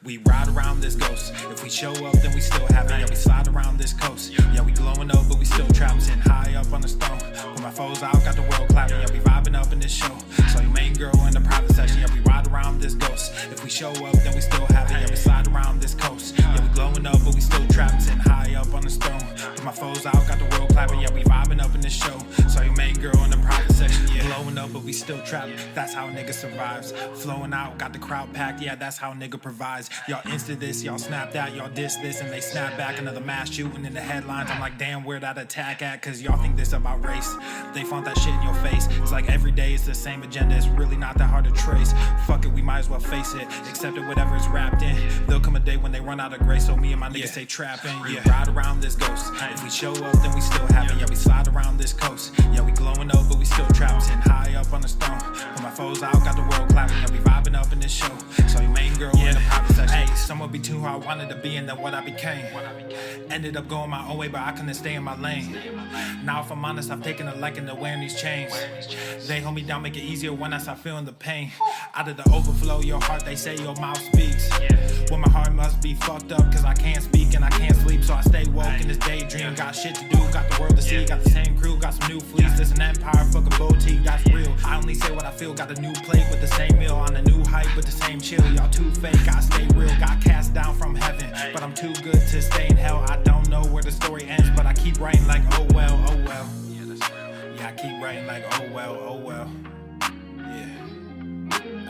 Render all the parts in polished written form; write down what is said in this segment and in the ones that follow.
We ride around this ghost. If we show up, then we still have it. Yeah, we slide around this coast. Yeah, we glowing up, but we still trapped. Sitting high up on the stone. When my foes out, got the world clapping. Yeah, we vibing up in this show. So your main girl in the private section. Yeah, we ride around this ghost. If we show up, then we still have it. Yeah, we slide around this coast. Yeah, we glowing up, but we still trapped. Sitting high up on the stone. When my foes out, got the world clapping. Yeah, we vibing up in this show. So your main girl in the private section. Yeah, glowing up, but we still trapped. That's how a nigga survives. Flowing out, got the crowd packed. Yeah, that's how a nigga provides. Y'all insta this, y'all snap that, y'all diss this, and they snap back. Another mass shooting in the headlines. I'm like, damn, where that attack at? Cause y'all think this about race. They font that shit in your face. It's like every day it's the same agenda. It's really not that hard to trace. Fuck it, we might as well face it. Accept it, whatever it's wrapped in. There'll come a day when they run out of grace. So me and my niggas stay trapping. Yeah, ride around this ghost. If we show up, then we still have it. Yeah, we slide around this coast. Yeah, we glowing up, but we still trapped. Sitting high up on the stone. When my foes out, got the world clapping. Yeah, we vibing up in this show. So your main girl in the private section. Hey, somewhat be too who I wanted to be and then what I became. Ended up going my own way, but I couldn't stay in my lane. Now if I'm honest, I've taken a liking to wearing these chains. They hold me down, make it easier when I start feeling the pain. Out of the overflow, your heart, they say your mouth speaks. Well, my heart must be fucked up, cause I can't speak and I can't sleep. So I stay woke in this daydream. Got shit to do, got the world to see. Got the same crew, got some new fleets. This an empire, fucking boutique, that's real. I only say what I feel, got a new plate with the same meal. On a new hype with the same chill. Y'all too fake, I stay real. Got cast down from heaven, but I'm too good to stay in hell. I don't know where the story ends, but I keep writing like, oh well, oh well. Yeah, I keep writing like, oh well, oh well. Yeah.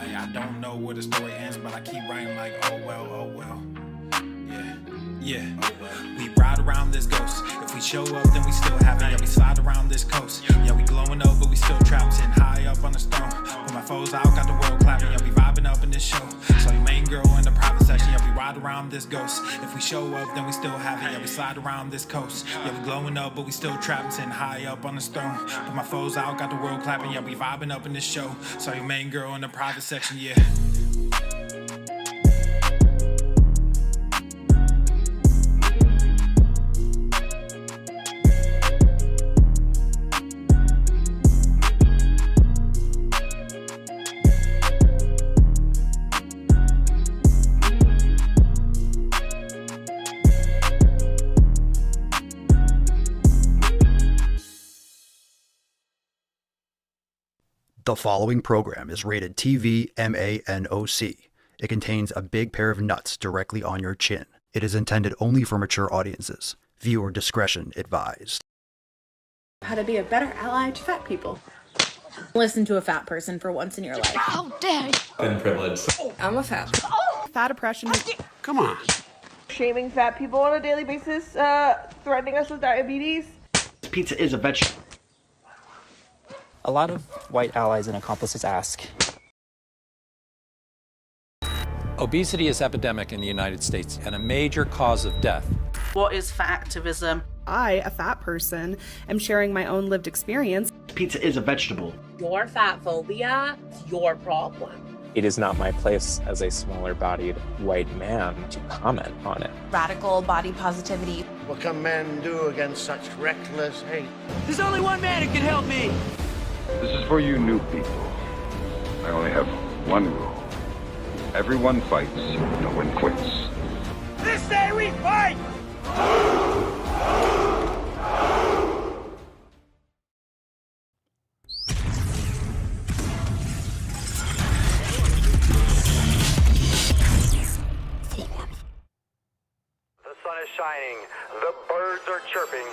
Hey, I don't know where the story ends, but I keep writing like, oh well, oh well. Yeah, we ride around this ghost. If we show up, then we still have it. Yeah, we slide around this coast. Yeah, we glowing up, but we still trapped. Sitting high up on the stone. When my foes out, got the world clapping. Yeah, we vibing up in this show. So your main girl in the private section. Yeah, we ride around this ghost. If we show up, then we still have it. Yeah, we slide around this coast. Yeah, we glowing up, but we still trapped. Sitting high up on the stone. When my foes out, got the world clapping. Yeah, we vibing up in this show. So your main girl in the private section. Yeah. The following program is rated TV MANOC. It contains a big pair of nuts directly on your chin. It is intended only for mature audiences. Viewer discretion advised. How to be a better ally to fat people. Listen to a fat person for once in your life. How dare you? Been privileged. I'm a fat. Fat oppression. Come on. Shaming fat people on a daily basis, threatening us with diabetes. Pizza is a vegetable. A lot of white allies and accomplices ask. Obesity is epidemic in the United States and a major cause of death. What is fat activism? I, a fat person, am sharing my own lived experience. Pizza is a vegetable. Your fat phobia is your problem. It is not my place as a smaller-bodied white man to comment on it. Radical body positivity. What can men do against such reckless hate? There's only one man who can help me. This is for you new people. I only have one rule. Everyone fights, no one quits. This day we fight! The sun is shining, the birds are chirping,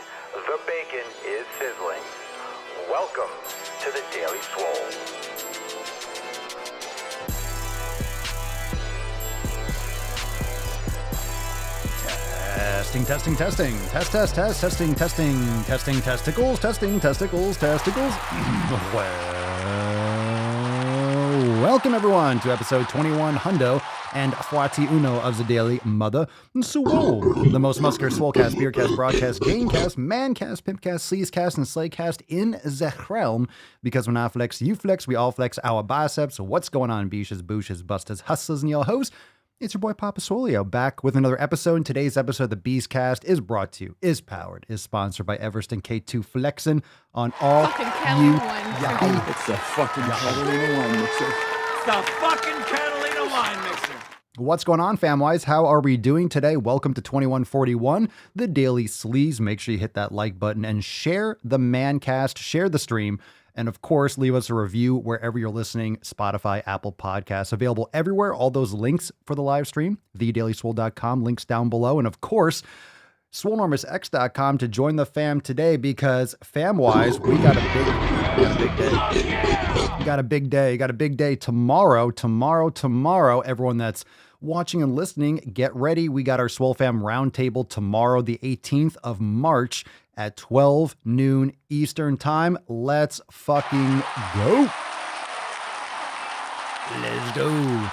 the bacon is sizzling. Welcome to the Daily Swole. Testing. Testing, testicles. Well, welcome everyone to episode 21 Hundo and 41 of the Daily Mother Swole, the most muscular swolecast, beercast, broadcast, gamecast, mancast, pimpcast, sleazecast, and slaycast in the realm. Because when I flex, you flex, we all flex our biceps. What's going on, beaches, booshes, busters, hustlers, and y'all hoes? It's your boy Papa Swolio back with another episode. And today's episode of the Beastcast is brought to you, is powered, is sponsored by Everest and K2 Flexin' on all Fucking you. Catalina It's the fucking Catalina wine mixer. It's the fucking Catalina wine mixer. What's going on, famwise? How are we doing today? Welcome to 2141, the Daily Sleaze. Make sure you hit that like button and share the Mancast, share the stream, and of course, leave us a review wherever you're listening, Spotify, Apple Podcasts, available everywhere. All those links for the live stream, thedailyswole.com, links down below. And of course, swolenormousx.com to join the fam today because fam-wise, we got a big day. We got a big day. Got a big day tomorrow. Everyone that's watching and listening, get ready. We got our Swole Fam Roundtable tomorrow, the 18th of March at 12 noon Eastern Time. Let's fucking go. Let's go.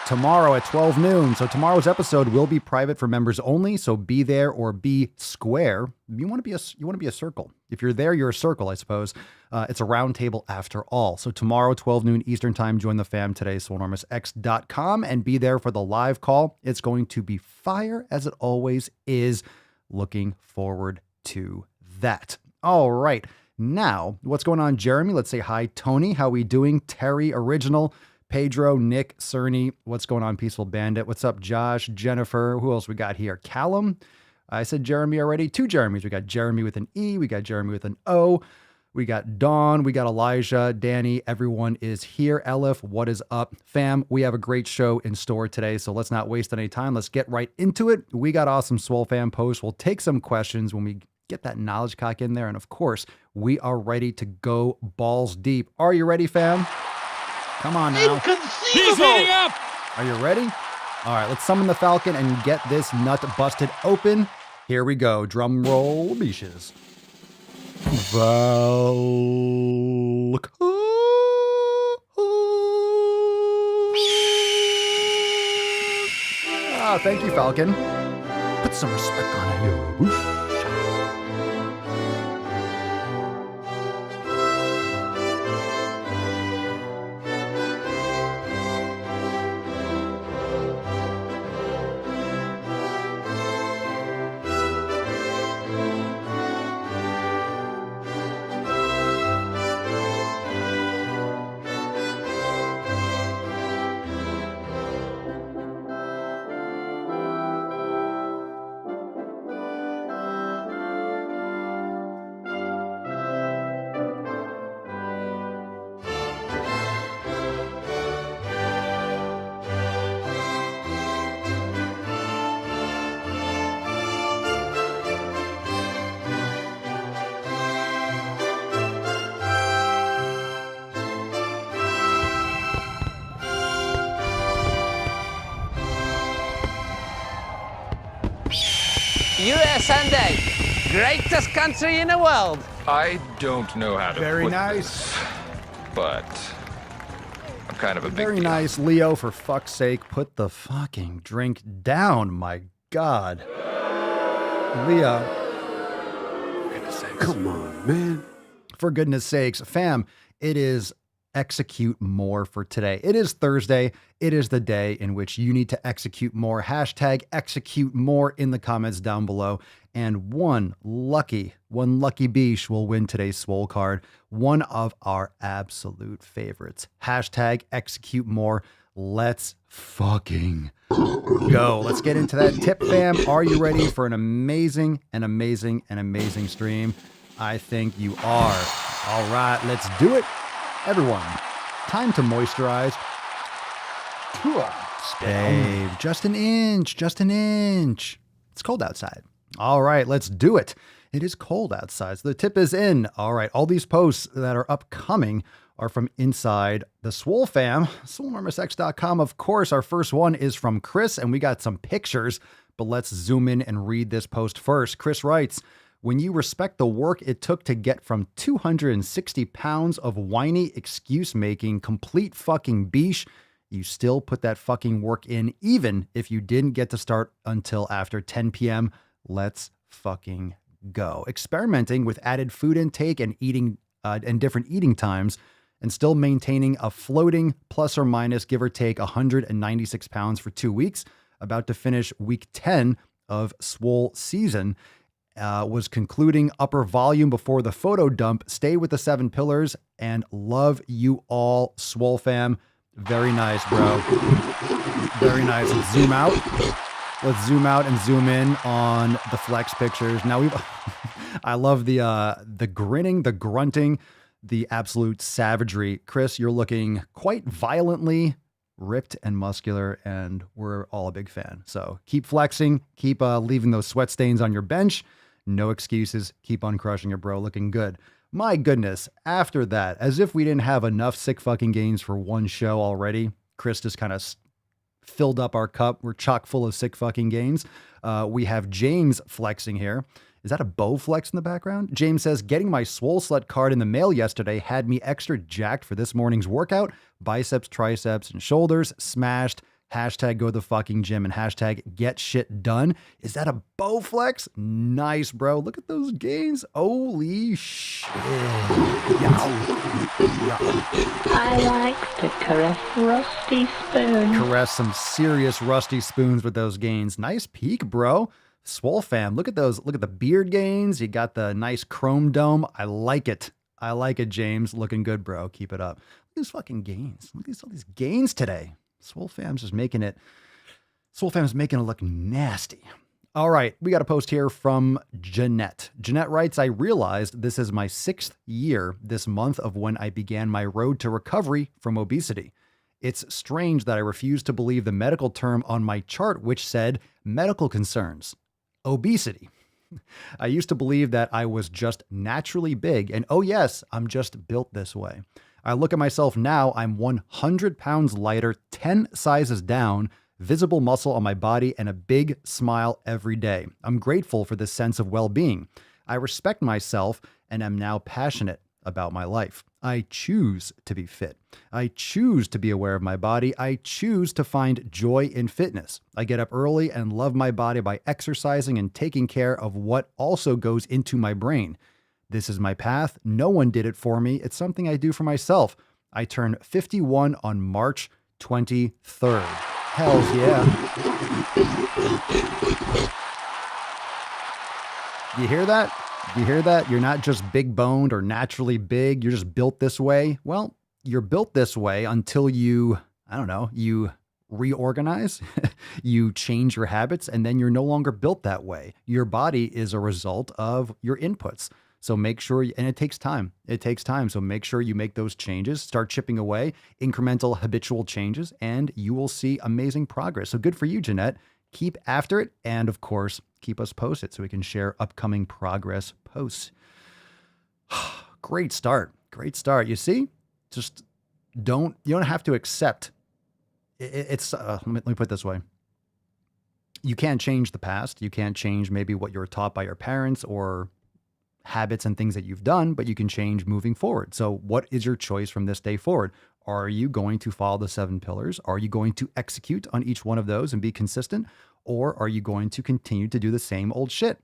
Tomorrow at 12 noon. So tomorrow's episode will be private for members only. So be there or be square. You want to be a circle. If you're there, you're a circle, I suppose. It's a round table after all. So tomorrow, 12 noon Eastern Time, join the fam today, swolenormousx.com, and be there for the live call. It's going to be fire as it always is. Looking forward to that. All right. Now, what's going on, Jeremy? Let's say hi, Tony. How we doing? Terry, Original, Pedro, Nick, Cerny. What's going on, Peaceful Bandit? What's up, Josh, Jennifer? Who else we got here? Callum. I said Jeremy already. 2 Jeremys. We got Jeremy with an E. We got Jeremy with an O. We got Dawn. We got Elijah, Danny. Everyone is here. Elif, what is up? Fam, we have a great show in store today, so let's not waste any time. Let's get right into it. We got awesome Swole Fam posts. We'll take some questions when we get that knowledge cock in there. And of course, we are ready to go balls deep. Are you ready, fam? Come on now. He's heating up! Are you ready? All right, let's summon the Falcon and get this nut busted open. Here we go. Drum roll, beaches. Thank you, Falcon. Put some respect on it. Whoosh. USA, greatest country in the world. I don't know how to Very put nice. this, but I'm kind of a big Very deal. nice, Leo, for fuck's sake. Put the fucking drink down, my God. Leo. Come on, man. For goodness sakes, fam, it is execute more for today. It is Thursday. It is the day in which you need to execute more. Hashtag execute more in the comments down below. And one lucky beesh will win today's Swole card. One of our absolute favorites. Hashtag execute more. Let's fucking go. Let's get into that tip, fam. Are you ready for an amazing stream? I think you are. All right, let's do it. Everyone, time to moisturize. Babe, just an inch. It's cold outside. All right, let's do it. It is cold outside, so the tip is in. All right, all these posts that are upcoming are from inside the Swole fam, swolenormousx.com. Of course, our first one is from Chris, and we got some pictures, but let's zoom in and read this post first. Chris writes, when you respect the work it took to get from 260 pounds of whiny excuse making complete fucking beesh, you still put that fucking work in, even if you didn't get to start until after 10 p.m. Let's fucking go. Experimenting with added food intake and eating and different eating times, and still maintaining a floating plus or minus give or take 196 pounds for 2 weeks. About to finish week 10 of Swole season. Was concluding upper volume before the photo dump. Stay with the 7 pillars and love you all, Swole fam. Very nice, bro. Very nice. Let's zoom out. Let's zoom out and zoom in on the flex pictures. Now I love the grinning, the grunting, the absolute savagery. Chris, you're looking quite violently ripped and muscular, and we're all a big fan. So keep flexing, keep leaving those sweat stains on your bench. No excuses. Keep on crushing it, bro. Looking good. My goodness. After that, as if we didn't have enough sick fucking gains for one show already, Chris just kind of filled up our cup. We're chock full of sick fucking gains. We have James flexing here. Is that a bow flex in the background? James says, getting my Swole Slut card in the mail yesterday had me extra jacked for this morning's workout. Biceps, triceps, and shoulders smashed. Hashtag go to the fucking gym and hashtag get shit done. Is that a bow flex? Nice, bro. Look at those gains. Holy shit. I like to caress rusty spoons. Caress some serious rusty spoons with those gains. Nice peak, bro. Swole fam, look at those. Look at the beard gains. You got the nice chrome dome. I like it. I like it, James. Looking good, bro. Keep it up. Look at these fucking gains. Look at all these gains today. Swole fam's just making it. Swole fam's making it look nasty. All right, we got a post here from Jeanette. Jeanette writes, I realized this is my 6th year this month of when I began my road to recovery from obesity. It's strange that I refuse to believe the medical term on my chart, which said medical concerns. Obesity. I used to believe that I was just naturally big, and oh yes, I'm just built this way. I look at myself now, I'm 100 pounds lighter, 10 sizes down, visible muscle on my body, and a big smile every day. I'm grateful for this sense of well-being. I respect myself and am now passionate about my life. I choose to be fit. I choose to be aware of my body. I choose to find joy in fitness. I get up early and love my body by exercising and taking care of what also goes into my brain. This is my path. No one did it for me. It's something I do for myself. I turn 51 on March 23rd. Hells yeah. You hear that? You hear that? You're not just big boned or naturally big. You're just built this way. Well, you're built this way until you, I don't know, you reorganize, you change your habits, and then you're no longer built that way. Your body is a result of your inputs. So make sure, and it takes time. It takes time. So make sure you make those changes, start chipping away, incremental habitual changes, and you will see amazing progress. So good for you, Jeanette. Keep after it. And of course, keep us posted so we can share upcoming progress posts. Great start. Great start. You see, just you don't have to accept let me put it this way. You can't change the past. You can't change maybe what you were taught by your parents or habits and things that you've done, but you can change moving forward. So what is your choice from this day forward? Are you going to follow the 7 pillars? Are you going to execute on each one of those and be consistent? Or are you going to continue to do the same old shit?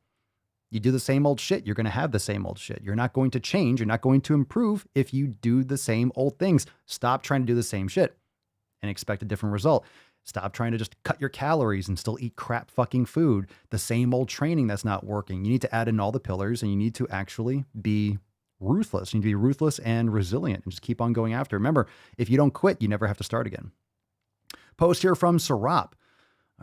You do the same old shit, you're going to have the same old shit. You're not going to change. You're not going to improve if you do the same old things. Stop trying to do the same shit and expect a different result. Stop trying to just cut your calories and still eat crap fucking food. The same old training that's not working. You need to add in all the pillars and you need to actually be ruthless. You need to be ruthless and resilient and just keep on going after. Remember, if you don't quit, you never have to start again. Post here from Sarap.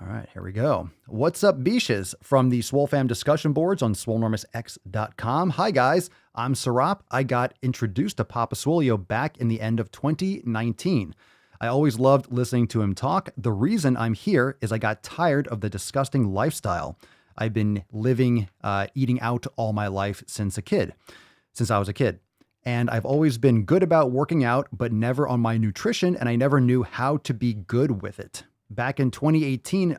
All right, here we go. What's up, Beaches? From the Swole Fam discussion boards on swolenormousx.com. Hi, guys. I'm Sarap. I got introduced to Papa Swolio back in the end of 2019. I always loved listening to him talk. The reason I'm here is I got tired of the disgusting lifestyle I've been living, eating out all my life since I was a kid. And I've always been good about working out, but never on my nutrition, and I never knew how to be good with it. Back in 2018,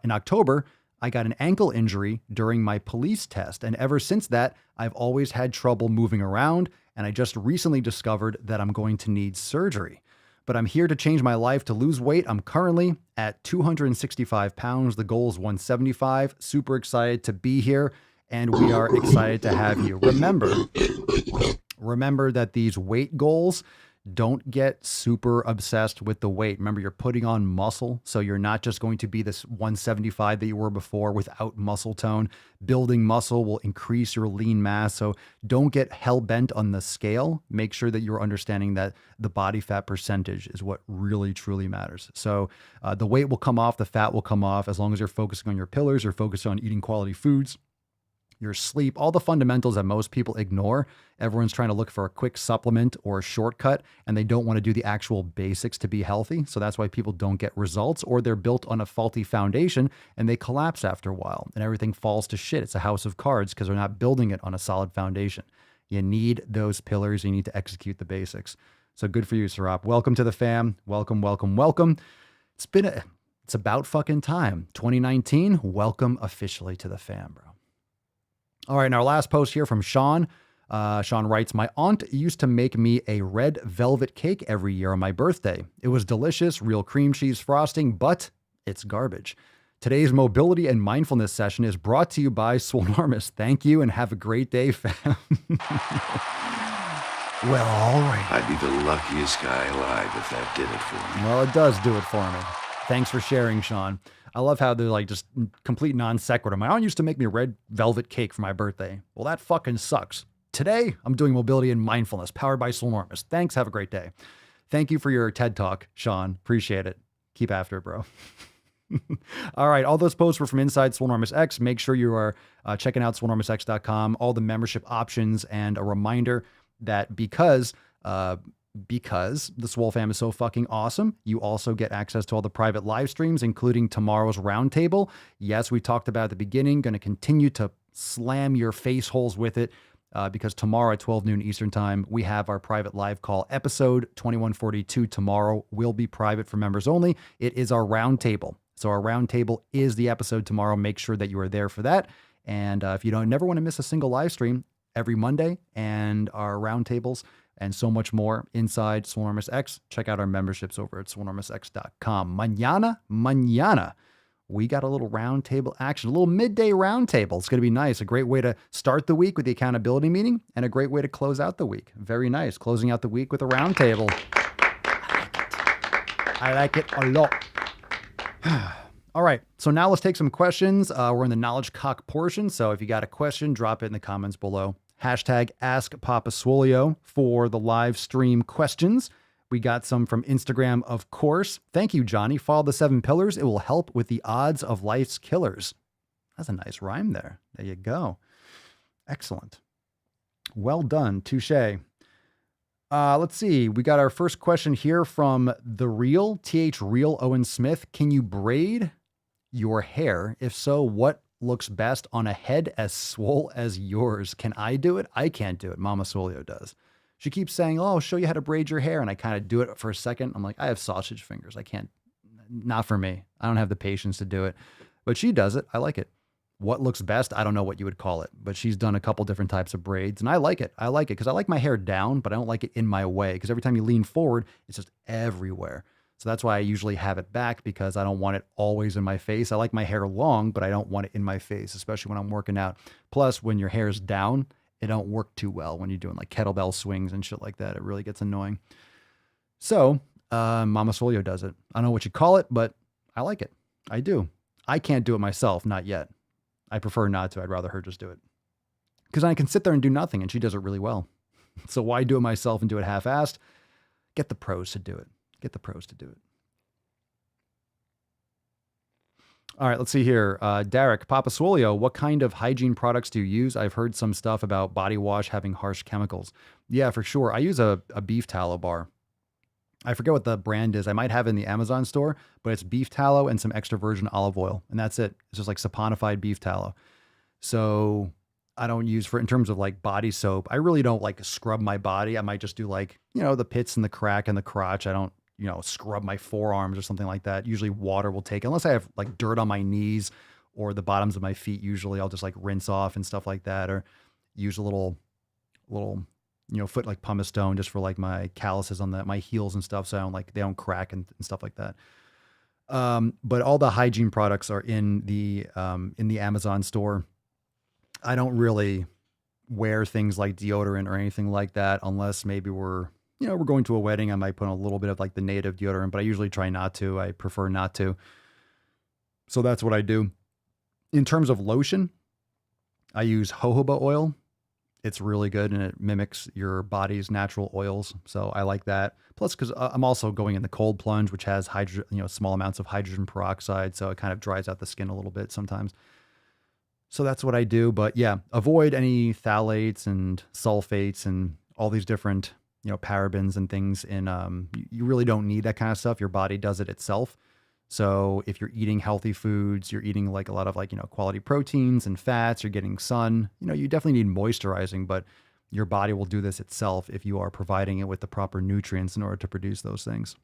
in October, I got an ankle injury during my police test. And ever since that, I've always had trouble moving around. And I just recently discovered that I'm going to need surgery. But I'm here to change my life to lose weight. I'm currently at 265 pounds. The goal is 175. Super excited to be here. And we are excited to have you. Remember that these weight goals Don't get super obsessed with the weight. Remember, you're putting on muscle, so you're not just going to be this 175 that you were before without muscle tone. Building muscle will increase your lean mass, so don't get hell-bent on the scale. Make sure that you're understanding that the body fat percentage is what really, truly matters. So the weight will come off, the fat will come off, as long as you're focusing on your pillars, you're focused on eating quality foods, your sleep, all the fundamentals that most people ignore. Everyone's trying to look for a quick supplement or a shortcut, and they don't want to do the actual basics to be healthy. So that's why people don't get results, or they're built on a faulty foundation and they collapse after a while and everything falls to shit. It's a house of cards because they're not building it on a solid foundation. You need those pillars. You need to execute the basics. So good for you, Sarap. Welcome to the fam. Welcome, welcome, welcome. It's about fucking time. 2019, welcome officially to the fam, bro. All right, and our last post here from Sean. Sean writes, my aunt used to make me a red velvet cake every year on my birthday. It was delicious, real cream cheese frosting, but it's garbage. Today's mobility and mindfulness session is brought to you by Swolenormous. Thank you and have a great day, fam. Well, all right. I'd be the luckiest guy alive if that did it for me. Well, it does do it for me. Thanks for sharing, Sean. I love how they're like just complete non sequitur. My aunt used to make me a red velvet cake for my birthday. Well, that fucking sucks. Today, I'm doing mobility and mindfulness powered by Swolenormous. Thanks. Have a great day. Thank you for your TED Talk, Sean. Appreciate it. Keep after it, bro. All right. All those posts were from inside Swolenormous X. Make sure you are checking out swolenormousx.com, all the membership options, and a reminder that because the Swole fam is so fucking awesome, you also get access to all the private live streams, including tomorrow's roundtable. Yes, we talked about at the beginning, going to continue to slam your face holes with it because tomorrow at 12 noon Eastern time, we have our private live call. Episode 2142 tomorrow will be private for members only. It is our roundtable. So our roundtable is the episode tomorrow. Make sure that you are there for that. And if you never want to miss a single live stream, every Monday and our roundtables and so much more inside Swolenormous X. Check out our memberships over at swolenormousx.com. Mañana, we got a little roundtable action, a little midday roundtable. It's going to be nice. A great way to start the week with the accountability meeting and a great way to close out the week. Very nice. Closing out the week with a roundtable. I like it a lot. All right. So now let's take some questions. We're in the knowledge cock portion. So if you got a question, drop it in the comments below. Hashtag Ask Papa Swolio for the live stream questions. We got some from Instagram, of course. Thank you, Johnny. Follow the 7 pillars. It will help with the odds of life's killers. That's a nice rhyme there. There you go. Excellent. Well done. Touche. Let's see. We got our first question here from The Real, TH Real Owen Smith. Can you braid your hair? If so, what looks best on a head as swole as yours? Can I do it? I can't do it. Mama Swolio does. She keeps saying, oh, I'll show you how to braid your hair. And I kind of do it for a second. I'm like, I have sausage fingers. I can't, not for me. I don't have the patience to do it, but she does it. I like it. What looks best? I don't know what you would call it, but she's done a couple different types of braids and I like it. I like it because I like my hair down, but I don't like it in my way because every time you lean forward, it's just everywhere. So that's why I usually have it back because I don't want it always in my face. I like my hair long, but I don't want it in my face, especially when I'm working out. Plus, when your hair is down, it don't work too well when you're doing like kettlebell swings and shit like that. It really gets annoying. So Mama Swolio does it. I don't know what you call it, but I like it. I do. I can't do it myself, not yet. I prefer not to. I'd rather her just do it. Because I can sit there and do nothing, and she does it really well. So why do it myself and do it half-assed? Get the pros to do it. Get the pros to do it. All right, let's see here. Derek, Papa Swolio, what kind of hygiene products do you use? I've heard some stuff about body wash having harsh chemicals. Yeah, for sure. I use a beef tallow bar. I forget what the brand is. I might have it in the Amazon store, but it's beef tallow and some extra virgin olive oil. And that's it. It's just like saponified beef tallow. So I don't use in terms of like body soap. I really don't like scrub my body. I might just do like, the pits and the crack and the crotch. I don't, scrub my forearms or something like that. Usually water will take, unless I have like dirt on my knees or the bottoms of my feet. Usually I'll just like rinse off and stuff like that, or use a little, foot like pumice stone just for like my calluses on my heels and stuff. So they don't crack and stuff like that. But all the hygiene products are in the Amazon store. I don't really wear things like deodorant or anything like that unless maybe we're we're going to a wedding, I might put on a little bit of like the native deodorant, but I usually try not to. I prefer not to. So that's what I do. In terms of lotion, I use jojoba oil. It's really good and it mimics your body's natural oils. So I like that. Plus, because I'm also going in the cold plunge, which has small amounts of hydrogen peroxide. So it kind of dries out the skin a little bit sometimes. So that's what I do. But yeah, avoid any phthalates and sulfates and all these different, parabens and things. And you really don't need that kind of stuff. Your body does it itself. So if you're eating healthy foods, you're eating like a lot of quality proteins and fats, you're getting sun, you definitely need moisturizing, but your body will do this itself if you are providing it with the proper nutrients in order to produce those things.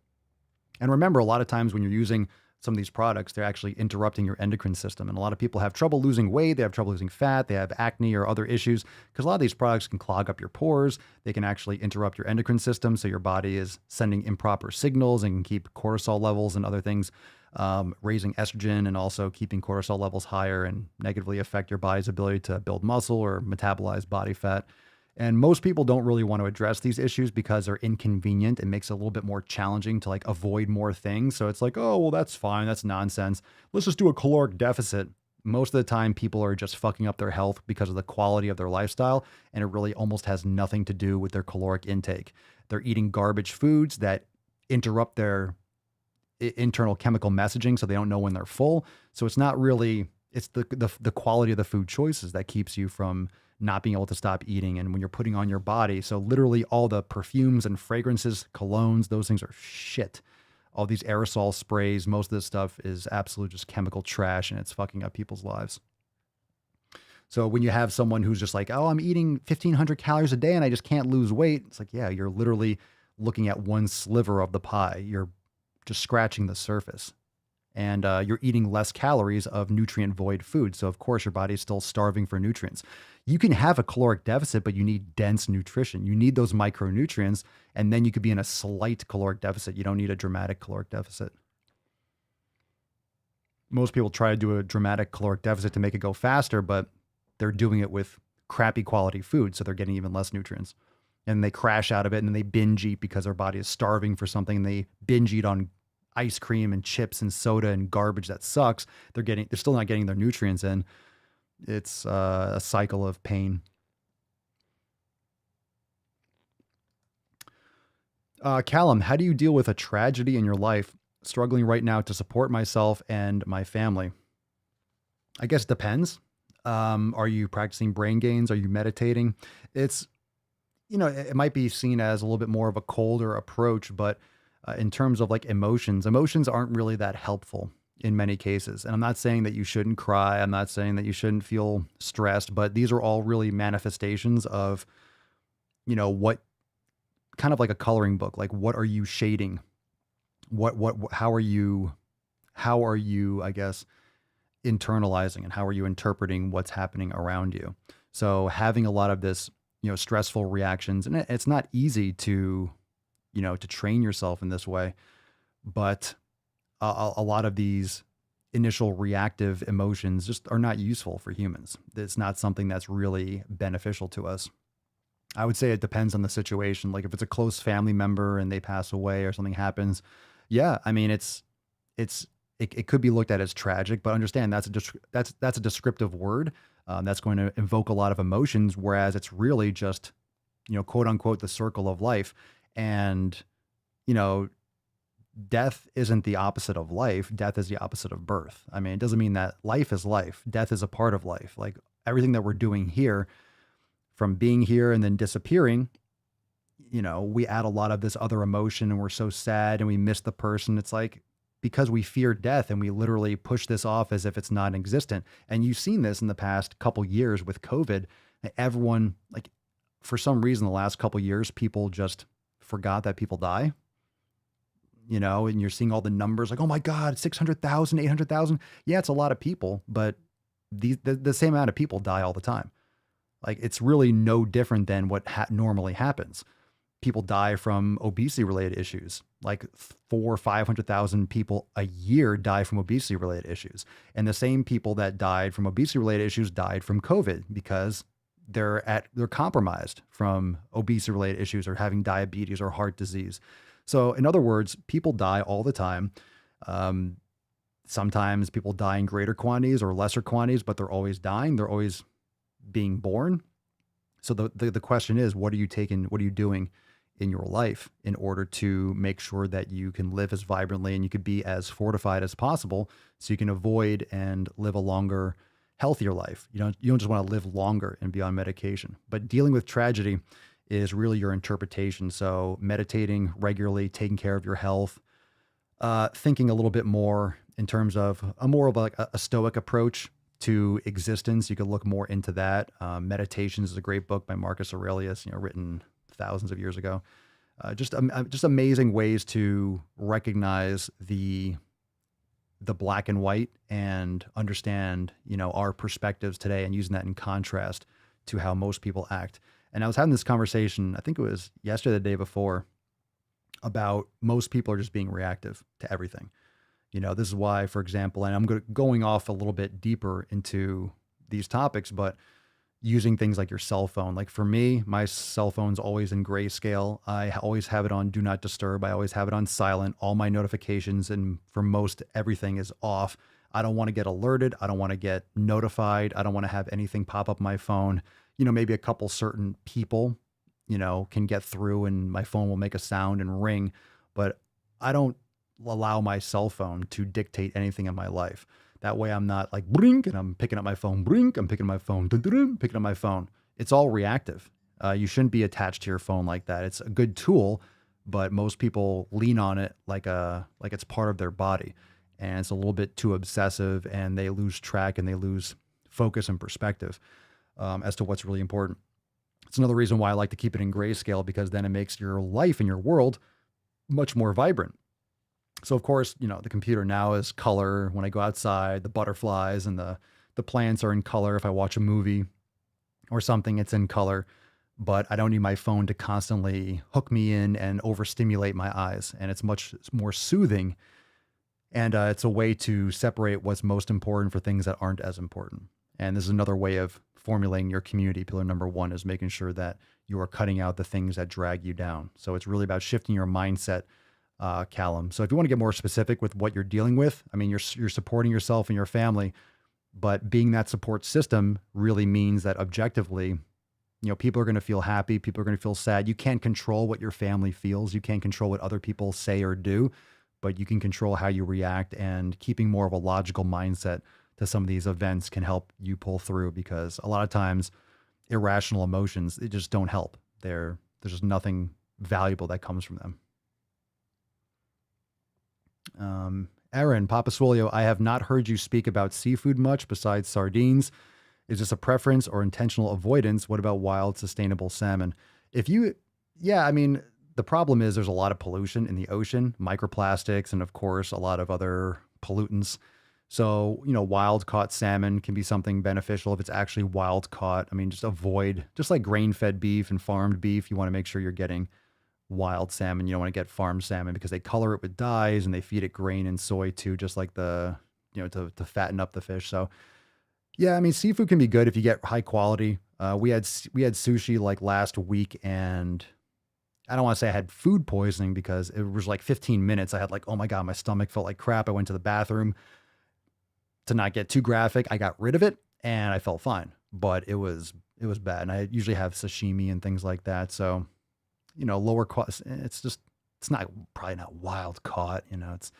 And remember, a lot of times when you're using some of these products, they're actually interrupting your endocrine system. And a lot of people have trouble losing weight. They have trouble losing fat. They have acne or other issues because a lot of these products can clog up your pores. They can actually interrupt your endocrine system. So your body is sending improper signals and can keep cortisol levels and other things, raising estrogen and also keeping cortisol levels higher and negatively affect your body's ability to build muscle or metabolize body fat. And most people don't really want to address these issues because they're inconvenient. It makes it a little bit more challenging to avoid more things. So it's like, oh, well, that's fine. That's nonsense. Let's just do a caloric deficit. Most of the time, people are just fucking up their health because of the quality of their lifestyle. And it really almost has nothing to do with their caloric intake. They're eating garbage foods that interrupt their internal chemical messaging. So they don't know when they're full. So it's not really, it's the quality of the food choices that keeps you from not being able to stop eating. And when you're putting on your body, so literally all the perfumes and fragrances, colognes, those things are shit. All these aerosol sprays, most of this stuff is absolute just chemical trash and it's fucking up people's lives. So when you have someone who's just like, oh, I'm eating 1,500 calories a day and I just can't lose weight. It's like, yeah, you're literally looking at one sliver of the pie. You're just scratching the surface. And you're eating less calories of nutrient void food. So of course your body's still starving for nutrients. You can have a caloric deficit, but you need dense nutrition. You need those micronutrients, and then you could be in a slight caloric deficit. You don't need a dramatic caloric deficit. Most people try to do a dramatic caloric deficit to make it go faster, but they're doing it with crappy quality food, so they're getting even less nutrients. And they crash out of it, and then they binge eat because their body is starving for something, and they binge eat on ice cream and chips and soda and garbage that sucks. They're still not getting their nutrients in. It's a cycle of pain. Callum, how do you deal with a tragedy in your life? Struggling right now to support myself and my family. I guess it depends. Are you practicing brain gains? Are you meditating? It's, it might be seen as a little bit more of a colder approach, but in terms of emotions aren't really that helpful in many cases. And I'm not saying that you shouldn't cry. I'm not saying that you shouldn't feel stressed, but these are all really manifestations of, what kind of like a coloring book, like what are you shading? How are you, I guess, internalizing and how are you interpreting what's happening around you? So having a lot of this, stressful reactions, and it's not easy to train yourself in this way, but a lot of these initial reactive emotions just are not useful for humans. It's not something that's really beneficial to us. I would say it depends on the situation. Like if it's a close family member and they pass away or something happens, yeah, I mean, it could be looked at as tragic, but understand that's a descriptive word that's going to invoke a lot of emotions, whereas it's really just, quote unquote, the circle of life. And, death isn't the opposite of life. Death is the opposite of birth. I mean, it doesn't mean that life is life. Death is a part of life. Like everything that we're doing here, from being here and then disappearing, we add a lot of this other emotion and we're so sad and we miss the person. It's like, because we fear death and we literally push this off as if it's non-existent. And you've seen this in the past couple years with COVID. Everyone, for some reason, the last couple years, people just forgot that people die. And you're seeing all the numbers like, oh my God, 600,000, 800,000. Yeah, it's a lot of people, but the same amount of people die all the time. Like it's really no different than what normally happens. People die from obesity related issues. Like 400,000 or 500,000 people a year die from obesity related issues. And the same people that died from obesity related issues died from COVID because they're compromised from obesity related issues or having diabetes or heart disease. So in other words, people die all the time. Sometimes people die in greater quantities or lesser quantities, but they're always dying. They're always being born. So the question is, what are you taking? What are you doing in your life in order to make sure that you can live as vibrantly and you could be as fortified as possible so you can avoid and live a longer, healthier life? You don't just want to live longer and be on medication, but dealing with tragedy is really your interpretation. So meditating regularly, taking care of your health, thinking a little bit more in terms of a stoic approach to existence. You could look more into that. Meditations is a great book by Marcus Aurelius, written thousands of years ago. Just amazing ways to recognize the black and white and understand, our perspectives today and using that in contrast to how most people act. And I was having this conversation, I think it was yesterday, the day before, about most people are just being reactive to everything. This is why, for example, and I'm going off a little bit deeper into these topics, but using things like your cell phone. Like for me, my cell phone's always in grayscale. I always have it on do not disturb. I always have it on silent. All my notifications and for most everything is off. I don't want to get alerted. I don't want to get notified. I don't want to have anything pop up my phone. Maybe a couple certain people, can get through and my phone will make a sound and ring, but I don't allow my cell phone to dictate anything in my life. That way I'm not like brink and I'm picking up my phone, brink, I'm picking up my phone, picking up my phone. It's all reactive. You shouldn't be attached to your phone like that. It's a good tool, but most people lean on it like it's part of their body. And it's a little bit too obsessive and they lose track and they lose focus and perspective as to what's really important. It's another reason why I like to keep it in grayscale, because then it makes your life and your world much more vibrant. So of course, the computer now is color. When I go outside, the butterflies and the plants are in color. If I watch a movie or something, it's in color, but I don't need my phone to constantly hook me in and overstimulate my eyes. And it's much more soothing. And it's a way to separate what's most important for things that aren't as important. And this is another way of formulating your community. Pillar number one is making sure that you are cutting out the things that drag you down. So it's really about shifting your mindset, Callum. So if you want to get more specific with what you're dealing with, I mean, you're supporting yourself and your family, but being that support system really means that objectively, people are going to feel happy. People are going to feel sad. You can't control what your family feels. You can't control what other people say or do, but you can control how you react, and keeping more of a logical mindset to some of these events can help you pull through, because a lot of times irrational emotions, they just don't help. There's just nothing valuable that comes from them. Aaron, Papa Swolio, I have not heard you speak about seafood much besides sardines. Is this a preference or intentional avoidance? What about wild, sustainable salmon? The problem is there's a lot of pollution in the ocean, microplastics, and of course, a lot of other pollutants. So, wild caught salmon can be something beneficial if it's actually wild caught. I mean, just avoid, just like grain-fed beef and farmed beef, you want to make sure you're getting wild salmon. You don't want to get farmed salmon because they color it with dyes and they feed it grain and soy too, just like to fatten up the fish. So yeah, I mean, seafood can be good if you get high quality. We had sushi like last week, and I don't want to say I had food poisoning because it was like 15 minutes. I had like, oh my God, my stomach felt like crap. I went to the bathroom. To not get too graphic, I got rid of it and I felt fine, but it was bad. And I usually have sashimi and things like that. So, lower cost, it's probably not wild caught, it's,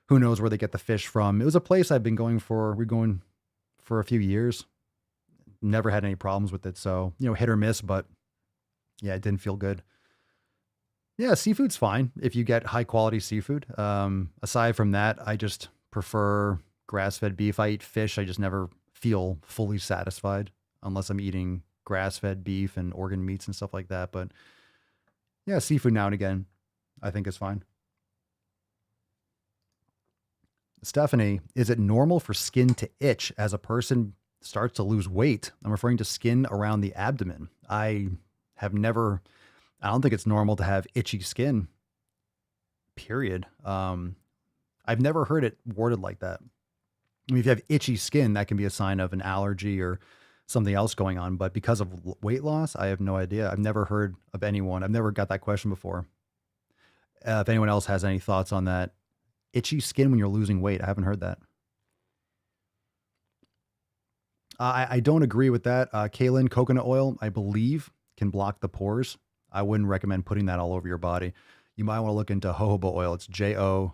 who knows where they get the fish from. It was a place I've been going for a few years. Never had any problems with it. So, hit or miss, but yeah, it didn't feel good. Yeah, seafood's fine if you get high quality seafood. Aside from that, I just prefer grass-fed beef. I eat fish. I just never feel fully satisfied unless I'm eating grass-fed beef and organ meats and stuff like that. But yeah, seafood now and again, I think is fine. Stephanie, is it normal for skin to itch as a person starts to lose weight? I'm referring to skin around the abdomen. I don't think it's normal to have itchy skin, period. I've never heard it worded like that. I mean, if you have itchy skin, that can be a sign of an allergy or something else going on. But because of weight loss, I have no idea. I've never heard of anyone. I've never got that question before. If anyone else has any thoughts on that, itchy skin when you're losing weight, I haven't heard that. I don't agree with that. Kaolin coconut oil, I believe, can block the pores. I wouldn't recommend putting that all over your body. You might want to look into jojoba oil. It's jojoba,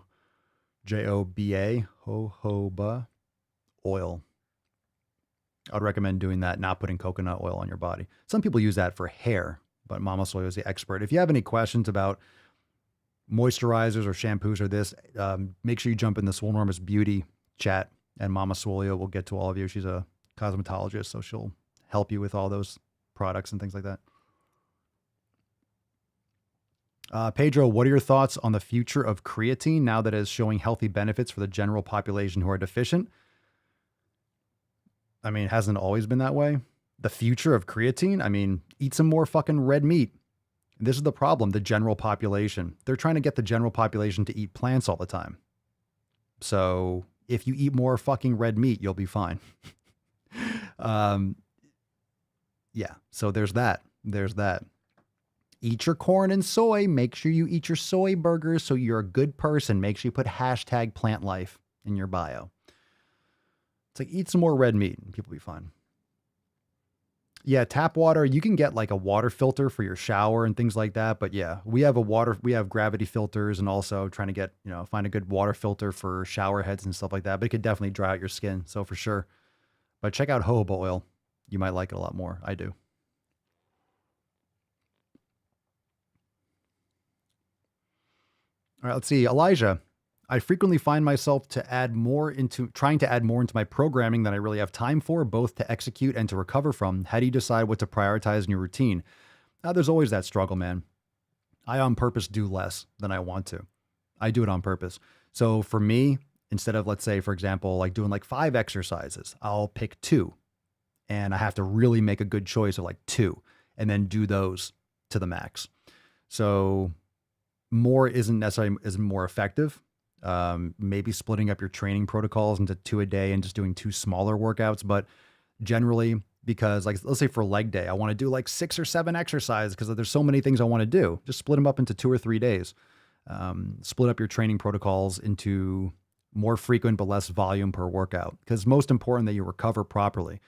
jojoba oil. I'd recommend doing that, not putting coconut oil on your body. Some people use that for hair, but Mama Soy is the expert. If you have any questions about moisturizers or shampoos or this, make sure you jump in the Swole Enormous Beauty chat, and Mama Swolio will get to all of you. She's a cosmetologist, so she'll help you with all those products and things like that. Pedro, what are your thoughts on the future of creatine now that it is showing healthy benefits for the general population who are deficient? I mean, hasn't it always been that way? The future of creatine? I mean, eat some more fucking red meat. This is the problem, the general population. They're trying to get the general population to eat plants all the time. So if you eat more fucking red meat, you'll be fine. Yeah, so there's that. There's that. Eat your corn and soy. Make sure you eat your soy burgers so you're a good person. Make sure you put hashtag plant life in your bio. It's like, eat some more red meat and people will be fine. Yeah, tap water. You can get like a water filter for your shower and things like that. But yeah, we have gravity filters, and also trying to get, find a good water filter for shower heads and stuff like that. But it could definitely dry out your skin. So for sure. But check out jojoba oil. You might like it a lot more. I do. All right, let's see. Elijah, I frequently find myself trying to add more into my programming than I really have time for, both to execute and to recover from. How do you decide what to prioritize in your routine? There's always that struggle, man. I on purpose do less than I want to. I do it on purpose. So for me, instead of, let's say, for example, like doing like 5 exercises, I'll pick 2. And I have to really make a good choice of like 2 and then do those to the max. So more isn't necessarily more effective. Maybe splitting up your training protocols into 2 a day and just doing 2 smaller workouts. But generally, because like, let's say for leg day, I want to do like 6 or 7 exercises because there's so many things I want to do. Just split them up into 2 or 3 days. Split up your training protocols into more frequent but less volume per workout, because it's most important that you recover properly.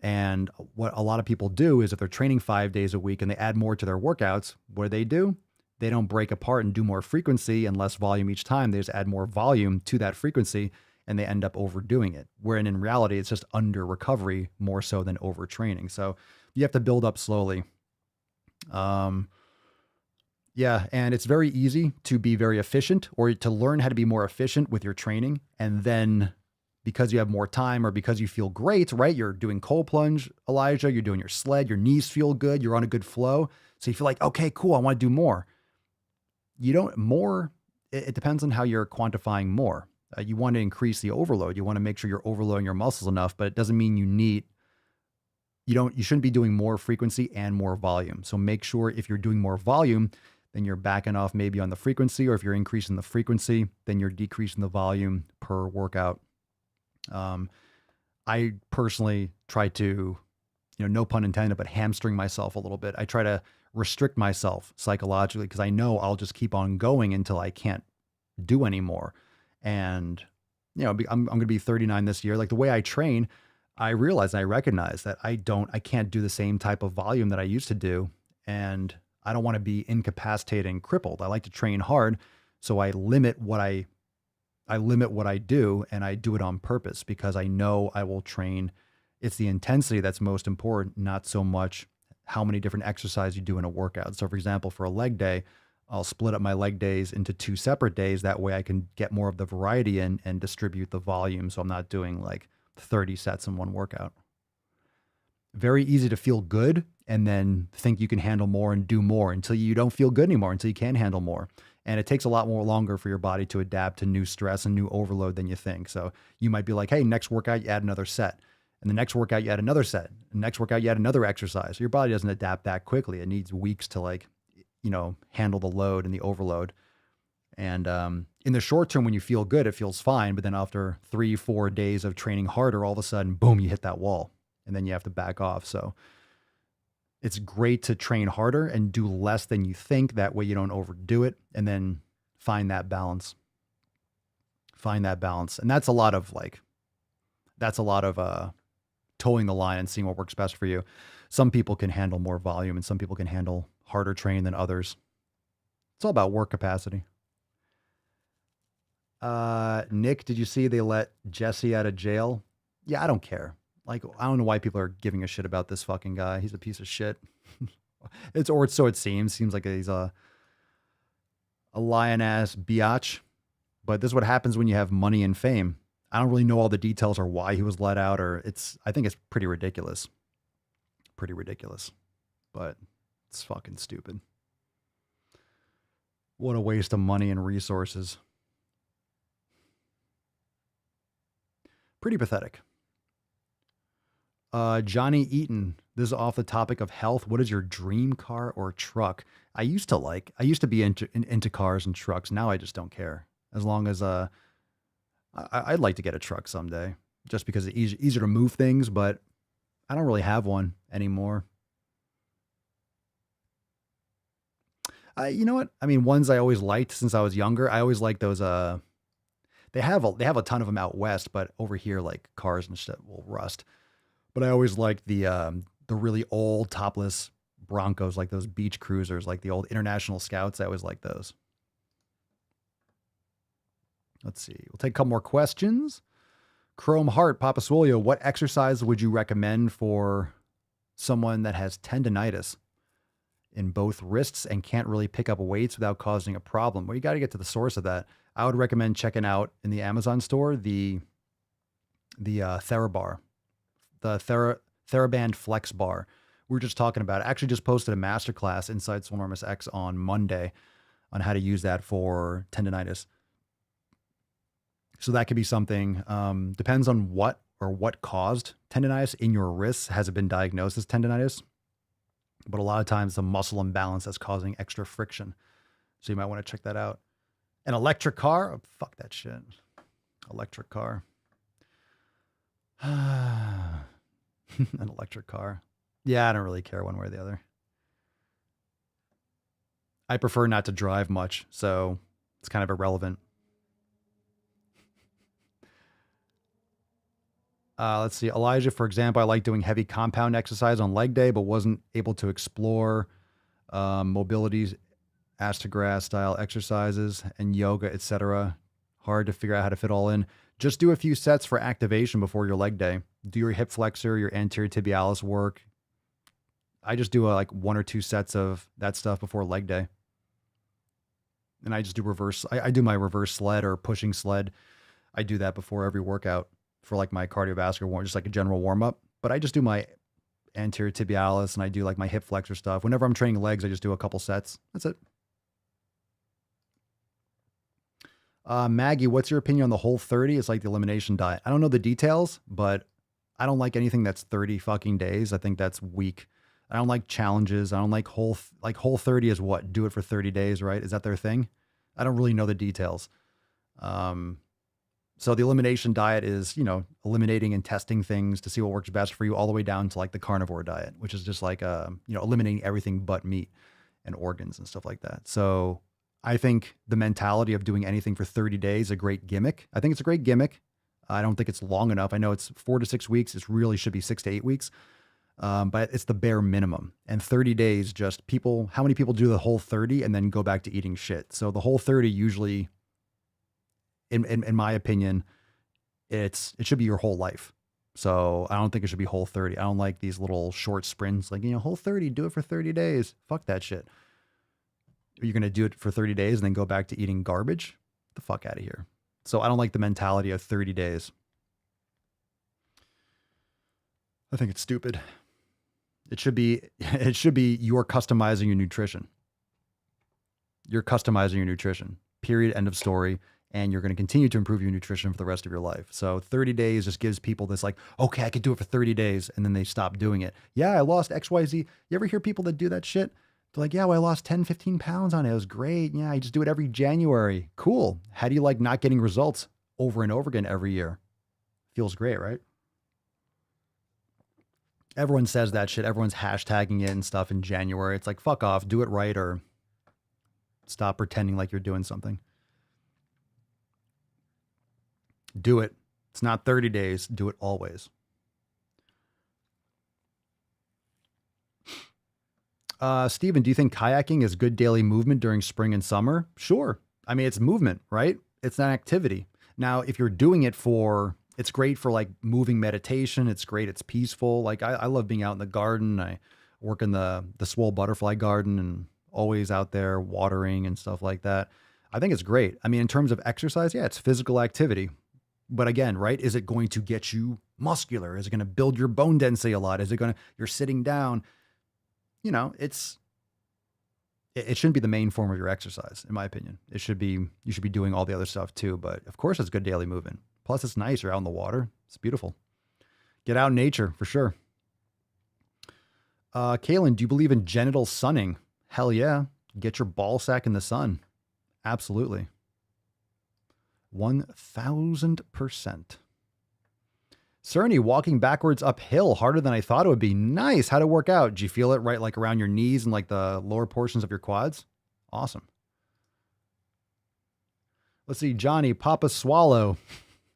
And what a lot of people do is if they're training 5 days a week and they add more to their workouts, what do? They don't break apart and do more frequency and less volume each time. They just add more volume to that frequency and they end up overdoing it. Wherein in reality, it's just under recovery more so than overtraining. So you have to build up slowly. Yeah, and it's very easy to be very efficient or to learn how to be more efficient with your training. And then because you have more time or because you feel great, right? You're doing cold plunge, Elijah, you're doing your sled, your knees feel good, you're on a good flow. So you feel like, okay, cool, I want to do more. It depends on how you're quantifying more. You want to increase the overload. You want to make sure you're overloading your muscles enough, but it doesn't mean you shouldn't be doing more frequency and more volume. So make sure if you're doing more volume, then you're backing off maybe on the frequency, or if you're increasing the frequency, then you're decreasing the volume per workout. I personally try to, no pun intended, but hamstring myself a little bit. I try to restrict myself psychologically because I know I'll just keep on going until I can't do anymore. And, I'm going to be 39 this year. Like the way I train, I realize and I recognize that I can't do the same type of volume that I used to do. And I don't want to be incapacitated and crippled. I like to train hard. So I limit what I do, and I do it on purpose because I know I will train. It's the intensity that's most important, not so much how many different exercises you do in a workout. So for example, for a leg day, I'll split up my leg days into 2 separate days. That way I can get more of the variety in and distribute the volume. So I'm not doing like 30 sets in one workout. Very easy to feel good and then think you can handle more and do more until you don't feel good anymore, until you can handle more. And it takes a lot more longer for your body to adapt to new stress and new overload than you think. So you might be like, hey, next workout, you add another set. And the next workout, you add another set. And the next workout, you add another exercise. Your body doesn't adapt that quickly. It needs weeks to handle the load and the overload. And in the short term, when you feel good, it feels fine. But then after 3-4 days of training harder, all of a sudden, boom, you hit that wall. and then you have to back off. So it's great to train harder and do less than you think. That way you don't overdo it, and then find that balance. Find that balance. And that's a lot of towing the line and seeing what works best for you. Some people can handle more volume and some people can handle harder training than others. It's all about work capacity. Nick, did you see they let Jesse out of jail? Yeah, I don't care. Like, I don't know why people are giving a shit about this fucking guy. He's a piece of shit. So it seems. Seems like he's a lion-ass biatch. But this is what happens when you have money and fame. I don't really know all the details or why he was let out, I think it's pretty ridiculous. Pretty ridiculous. But it's fucking stupid. What a waste of money and resources. Pretty pathetic. Johnny Eaton, this is off the topic of health. What is your dream car or truck? I used to be into cars and trucks. Now I just don't care. As long as, I'd like to get a truck someday just because it's easier to move things, but I don't really have one anymore. You know what? I mean, ones I always liked since I was younger. I always liked those, they have a ton of them out west, but over here, like cars and shit will rust. But I always liked the really old topless Broncos, like those beach cruisers, like the old International Scouts. I always liked those. Let's see. We'll take a couple more questions. Chrome Heart, Papa Swolio, what exercise would you recommend for someone that has tendonitis in both wrists and can't really pick up weights without causing a problem? Well, you got to get to the source of that. I would recommend checking out in the Amazon store the TheraBar, the TheraBand Flex Bar. We were just talking about it. I actually just posted a masterclass inside Swolenormous X on Monday on how to use that for tendonitis. So that could be something, depends on what caused tendonitis in your wrists. Has it been diagnosed as tendonitis? But a lot of times the muscle imbalance that's causing extra friction. So you might want to check that out. An electric car? Oh, fuck that shit. Electric car. An electric car. Yeah, I don't really care one way or the other. I prefer not to drive much, so it's kind of irrelevant. Let's see. Elijah, for example, I like doing heavy compound exercise on leg day, but wasn't able to explore mobilities, ass to grass style exercises and yoga, etc. Hard to figure out how to fit all in. Just do a few sets for activation before your leg day. Do your hip flexor, your anterior tibialis work. I just do like 1 or 2 sets of that stuff before leg day. And I just do reverse. I do my reverse sled or pushing sled. I do that before every workout for like my cardiovascular warm, just like a general warm up. But I just do my anterior tibialis and I do like my hip flexor stuff. Whenever I'm training legs, I just do a couple sets. That's it. Maggie, what's your opinion on the Whole30? It's like the elimination diet. I don't know the details, but I don't like anything that's 30 fucking days. I think that's weak. I don't like challenges. I don't like Whole30 is what? Do it for 30 days, right? Is that their thing? I don't really know the details. So the elimination diet is, eliminating and testing things to see what works best for you all the way down to like the carnivore diet, which is just like, eliminating everything but meat and organs and stuff like that. So I think the mentality of doing anything for 30 days is a great gimmick. I think it's a great gimmick. I don't think it's long enough. I know it's 4 to 6 weeks. It really should be 6 to 8 weeks. But it's the bare minimum. And 30 days, just how many people do the Whole30 and then go back to eating shit? So the Whole30 usually, in my opinion, it should be your whole life. So I don't think it should be Whole30. I don't like these little short sprints, like, Whole30, do it for 30 days. Fuck that shit. You're going to do it for 30 days and then go back to eating garbage? Get the fuck out of here. So I don't like the mentality of 30 days. I think it's stupid. It should be you're customizing your nutrition. You're customizing your nutrition. Period. End of story. And you're going to continue to improve your nutrition for the rest of your life. So 30 days just gives people this like, okay, I could do it for 30 days. And then they stop doing it. Yeah, I lost XYZ. You ever hear people that do that shit? They're like, yeah, well, I lost 10, 15 pounds on it. It was great. Yeah, I just do it every January. Cool. How do you like not getting results over and over again every year? Feels great, right? Everyone says that shit. Everyone's hashtagging it and stuff in January. It's like, fuck off, do it right or stop pretending like you're doing something. Do it. It's not 30 days. Do it always. Steven, do you think kayaking is good daily movement during spring and summer? Sure. I mean, it's movement, right? It's an activity. Now, if you're doing it it's great for like moving meditation. It's great. It's peaceful. Like I love being out in the garden. I work in the Swole butterfly garden and always out there watering and stuff like that. I think it's great. I mean, in terms of exercise, yeah, it's physical activity. But again, right? Is it going to get you muscular? Is it going to build your bone density a lot? You're sitting down, it shouldn't be the main form of your exercise, in my opinion. You should be doing all the other stuff too. But of course, it's good daily movement. Plus, it's nice. You're out in the water. It's beautiful. Get out in nature for sure. Kaylin, do you believe in genital sunning? Hell yeah. Get your ball sack in the sun. Absolutely. 1000%. Cerny, walking backwards uphill harder than I thought it would be. Nice. How'd it work out? Did you feel it right like around your knees and like the lower portions of your quads? Awesome. Let's see, Johnny, Papa Swallow.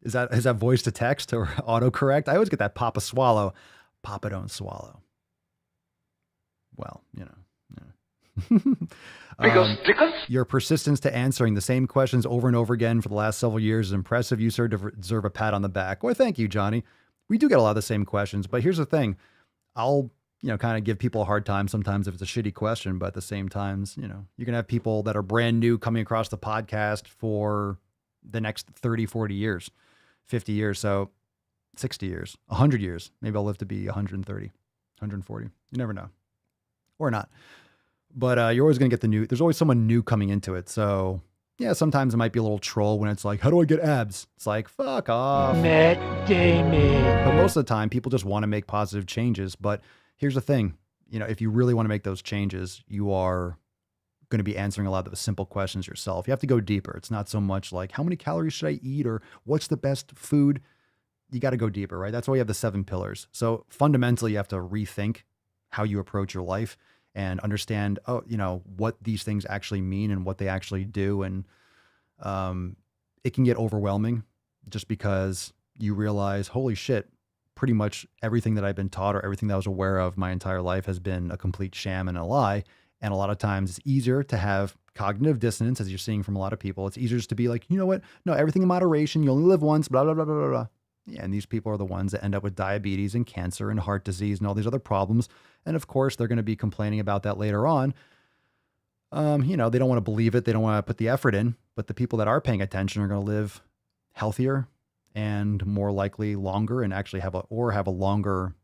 Is that voice to text or autocorrect? I always get that Papa Swallow. Papa don't swallow. Well, your persistence to answering the same questions over and over again for the last several years is impressive. You sir deserve a pat on the back. Well, thank you, Johnny. We do get a lot of the same questions, but here's the thing. I'll, kind of give people a hard time sometimes if it's a shitty question, but at the same times, you're going to have people that are brand new coming across the podcast for the next 30, 40 years, 50 years. So 60 years, 100 years. Maybe I'll live to be 130, 140. You never know. Or not. But you're always going to get there's always someone new coming into it. So yeah, sometimes it might be a little troll when it's like, how do I get abs? It's like, fuck off. Matt Damon. But most of the time people just want to make positive changes. But here's the thing, if you really want to make those changes, you are going to be answering a lot of the simple questions yourself. You have to go deeper. It's not so much like how many calories should I eat or what's the best food? You got to go deeper, right? That's why you have the 7 pillars. So fundamentally, you have to rethink how you approach your life and understand, what these things actually mean and what they actually do. And it can get overwhelming just because you realize, holy shit, pretty much everything that I've been taught or everything that I was aware of my entire life has been a complete sham and a lie. And a lot of times it's easier to have cognitive dissonance, as you're seeing from a lot of people. It's easier just to be like, you know what? No, everything in moderation. You only live once, blah, blah, blah, blah, blah, blah. Yeah, and these people are the ones that end up with diabetes and cancer and heart disease and all these other problems. And of course, they're going to be complaining about that later on. They don't want to believe it. They don't want to put the effort in. But the people that are paying attention are going to live healthier and more likely longer and actually have a longer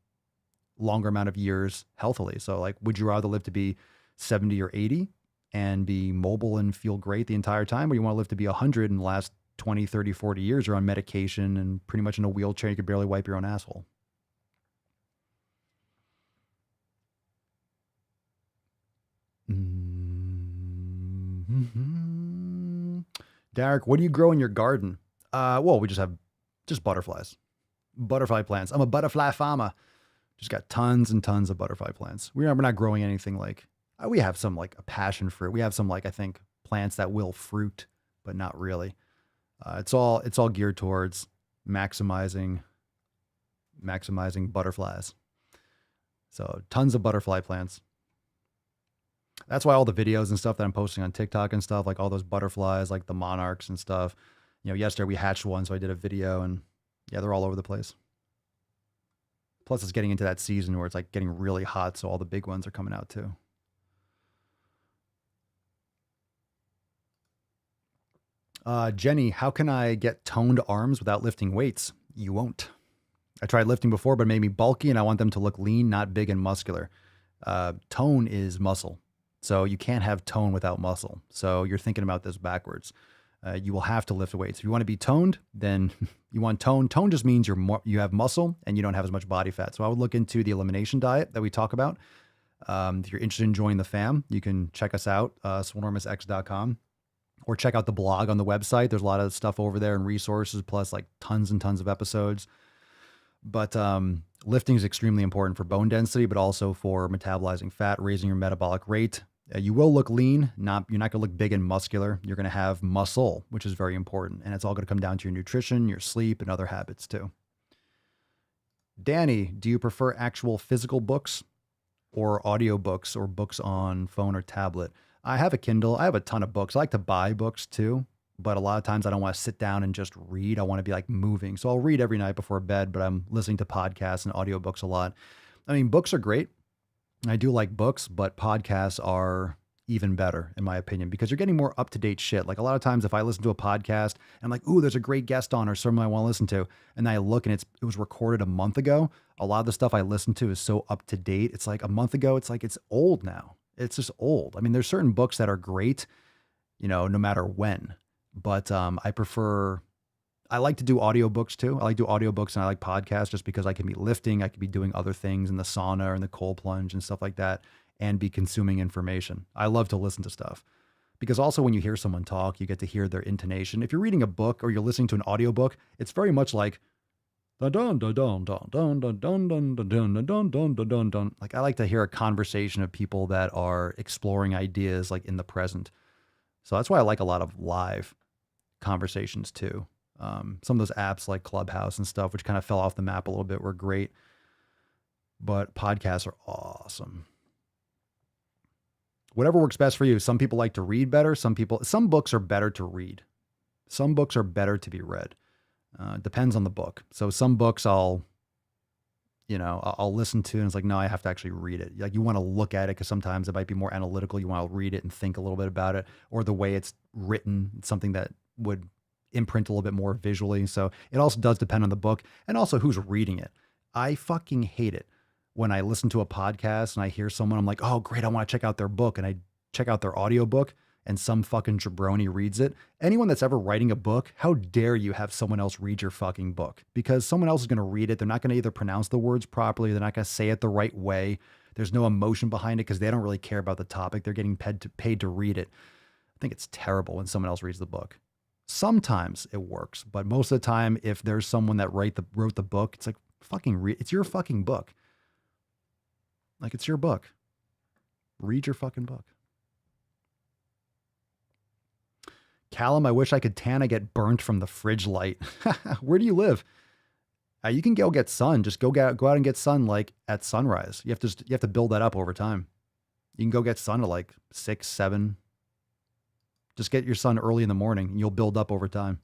amount of years healthily. So like, would you rather live to be 70 or 80 and be mobile and feel great the entire time? Or you want to live to be 100 and last 20, 30, 40 years you're on medication and pretty much in a wheelchair, you could barely wipe your own asshole. Mm-hmm. Derek, what do you grow in your garden? Well, we just have butterflies, butterfly plants. I'm a butterfly farmer. Just got tons and tons of butterfly plants. We're not growing anything like, we have some like a passion fruit. We have some like, I think plants that will fruit, but not really. It's all geared towards maximizing butterflies. So tons of butterfly plants. That's why all the videos and stuff that I'm posting on TikTok and stuff, like all those butterflies, like the monarchs and stuff, yesterday we hatched one. So I did a video and yeah, they're all over the place. Plus it's getting into that season where it's like getting really hot. So all the big ones are coming out too. Jenny, how can I get toned arms without lifting weights? You won't. I tried lifting before, but it made me bulky and I want them to look lean, not big and muscular. Tone is muscle. So you can't have tone without muscle. So you're thinking about this backwards. You will have to lift weights. If you want to be toned, then you want tone. Tone just means you have muscle and you don't have as much body fat. So I would look into the elimination diet that we talk about. If you're interested in joining the fam, you can check us out, swolenormousx.com. Or check out the blog on the website. There's a lot of stuff over there and resources, plus like tons and tons of episodes. But Lifting is extremely important for bone density, but also for metabolizing fat, raising your metabolic rate. You will look lean, you're not going to look big and muscular. You're going to have muscle, which is very important. And it's all going to come down to your nutrition, your sleep, and other habits too. Danny, do you prefer actual physical books or audiobooks or books on phone or tablet? I have a Kindle. I have a ton of books. I like to buy books too, but a lot of times I don't want to sit down and just read. I want to be like moving. So I'll read every night before bed, but I'm listening to podcasts and audiobooks a lot. I mean, books are great. I do like books, but podcasts are even better in my opinion, because you're getting more up-to-date shit. Like a lot of times if I listen to a podcast and I'm like, ooh, there's a great guest on or someone I want to listen to. And I look and it was recorded a month ago. A lot of the stuff I listen to is so up to date. It's like a month ago. It's like, it's old now. It's just old. I mean, there's certain books that are great, no matter when, but I like to do audiobooks too. I like to do audiobooks and I like podcasts just because I can be lifting. I could be doing other things in the sauna or in the cold plunge and stuff like that and be consuming information. I love to listen to stuff because also when you hear someone talk, you get to hear their intonation. If you're reading a book or you're listening to an audiobook, it's very much like like I like to hear a conversation of people that are exploring ideas like in the present. So that's why I like a lot of live conversations too. Some of those apps like Clubhouse and stuff, which kind of fell off the map a little bit, were great, but podcasts are awesome. Whatever works best for you. Some people like to read better. Some books are better to read. Some books are better to be read. Depends on the book. So some books I'll listen to and it's like, no, I have to actually read it. Like you want to look at it because sometimes it might be more analytical. You want to read it and think a little bit about it, or the way it's written, something that would imprint a little bit more visually. So it also does depend on the book and also who's reading it. I fucking hate it when I listen to a podcast and I hear someone, I'm like, oh great, I want to check out their book, and I check out their audiobook and some fucking jabroni reads it. Anyone that's ever writing a book, how dare you have someone else read your fucking book? Because someone else is going to read it. They're not going to either pronounce the words properly. They're not going to say it the right way. There's no emotion behind it because they don't really care about the topic. They're getting paid to read it. I think it's terrible when someone else reads the book. Sometimes it works, but most of the time, if there's someone that wrote the book, it's like fucking read. It's your fucking book. Like it's your book. Read your fucking book. Callum, I wish I could tan. I get burnt from the fridge light. Where do you live? You can go get sun. Just go out and get sun like at sunrise. You have to build that up over time. You can go get sun at like 6, 7. Just get your sun early in the morning and you'll build up over time.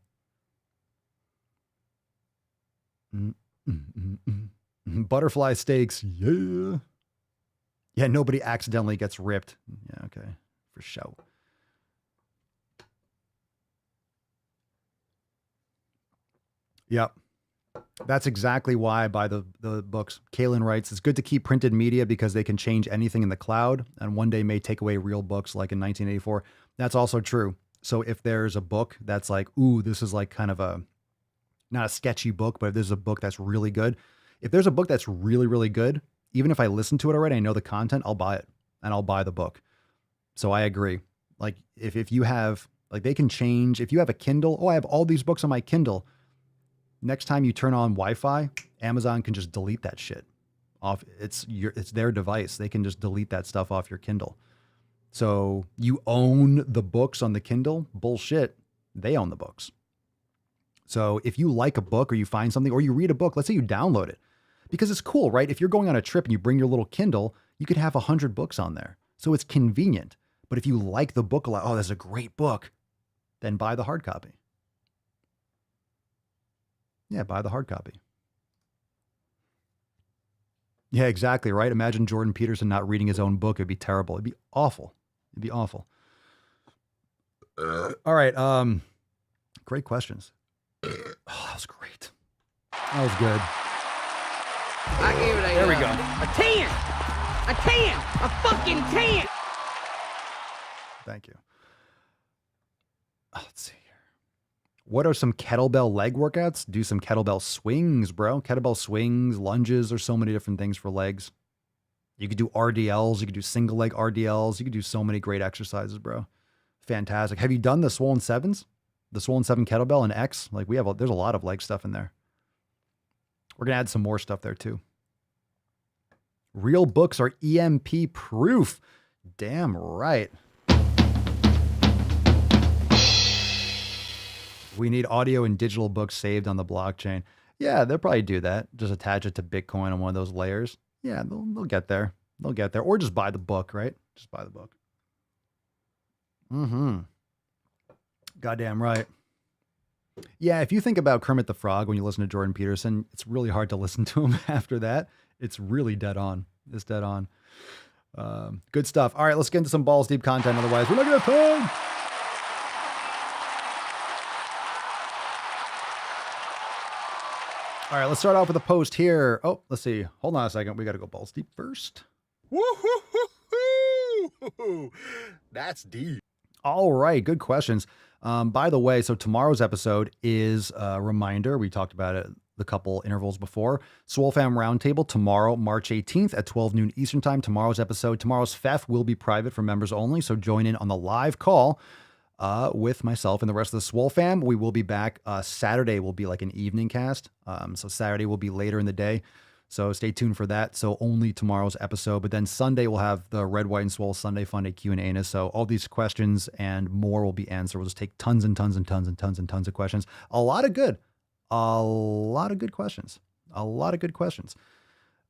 Butterfly steaks. Yeah. Yeah, nobody accidentally gets ripped. Yeah, okay. For sure. Yep. That's exactly why I buy the books. Kaylin writes, it's good to keep printed media because they can change anything in the cloud and one day may take away real books like in 1984. That's also true. So if there's a book that's like, ooh, this is like kind of not a sketchy book, but if there's a book that's really good. If there's a book that's really, really good, even if I listen to it already, I know the content, I'll buy it and I'll buy the book. So I agree. Like if you have, like they can change, if you have a Kindle, I have all these books on my Kindle. Next time you turn on Wi-Fi, Amazon can just delete that shit off. It's their device. They can just delete that stuff off your Kindle. So you own the books on the Kindle? Bullshit. They own the books. So if you like a book or you find something or you read a book, let's say you download it because it's cool, right? If you're going on a trip and you bring your little Kindle, you could have 100 books on there. So it's convenient. But if you like the book a lot, oh, that's a great book, then buy the hard copy. Yeah, buy the hard copy. Yeah, exactly, right? Imagine Jordan Peterson not reading his own book. It'd be terrible. It'd be awful. It'd be awful. All right. Great questions. Oh, that was great. That was good. I gave it a There we go. A 10. A 10. A fucking 10. Thank you. Let's see. What are some kettlebell leg workouts? Do some kettlebell swings, bro. Kettlebell swings, lunges. There's so many different things for legs. You could do RDLs. You could do single leg RDLs. You could do so many great exercises, bro. Fantastic. Have you done the Swollen 7s? The Swollen 7 kettlebell and X? Like there's a lot of leg stuff in there. We're going to add some more stuff there too. Real books are EMP proof. Damn right. We need audio and digital books saved on the blockchain. Yeah, they'll probably do that. Just attach it to Bitcoin on one of those layers. Yeah, they'll get there. They'll get there. Or just buy the book, right? Just buy the book. Mm-hmm. Goddamn right. Yeah, if you think about Kermit the Frog when you listen to Jordan Peterson, it's really hard to listen to him after that. It's really dead on. It's dead on. Good stuff. All right, let's get into some balls deep content. Otherwise, we're not going to have time. All right, let's start off with a post here. Oh, let's see. Hold on a second. We got to go balls deep first. Woo-hoo-hoo-hoo. That's deep. All right, good questions. By the way, so tomorrow's episode is a reminder. We talked about it the couple intervals before. Swole Fam Roundtable tomorrow, March 18th at 12 noon Eastern Time. Tomorrow's FEF will be private for members only, so join in on the live call with myself and the rest of the Swole Fam. We will be back. Saturday will be like an evening cast. So Saturday will be later in the day. So stay tuned for that. So only tomorrow's episode, but then Sunday we'll have the Red, White, and Swole Sunday Funday Q&A. So all these questions and more will be answered. We'll just take tons and tons and tons and tons and tons of questions. A lot of good questions.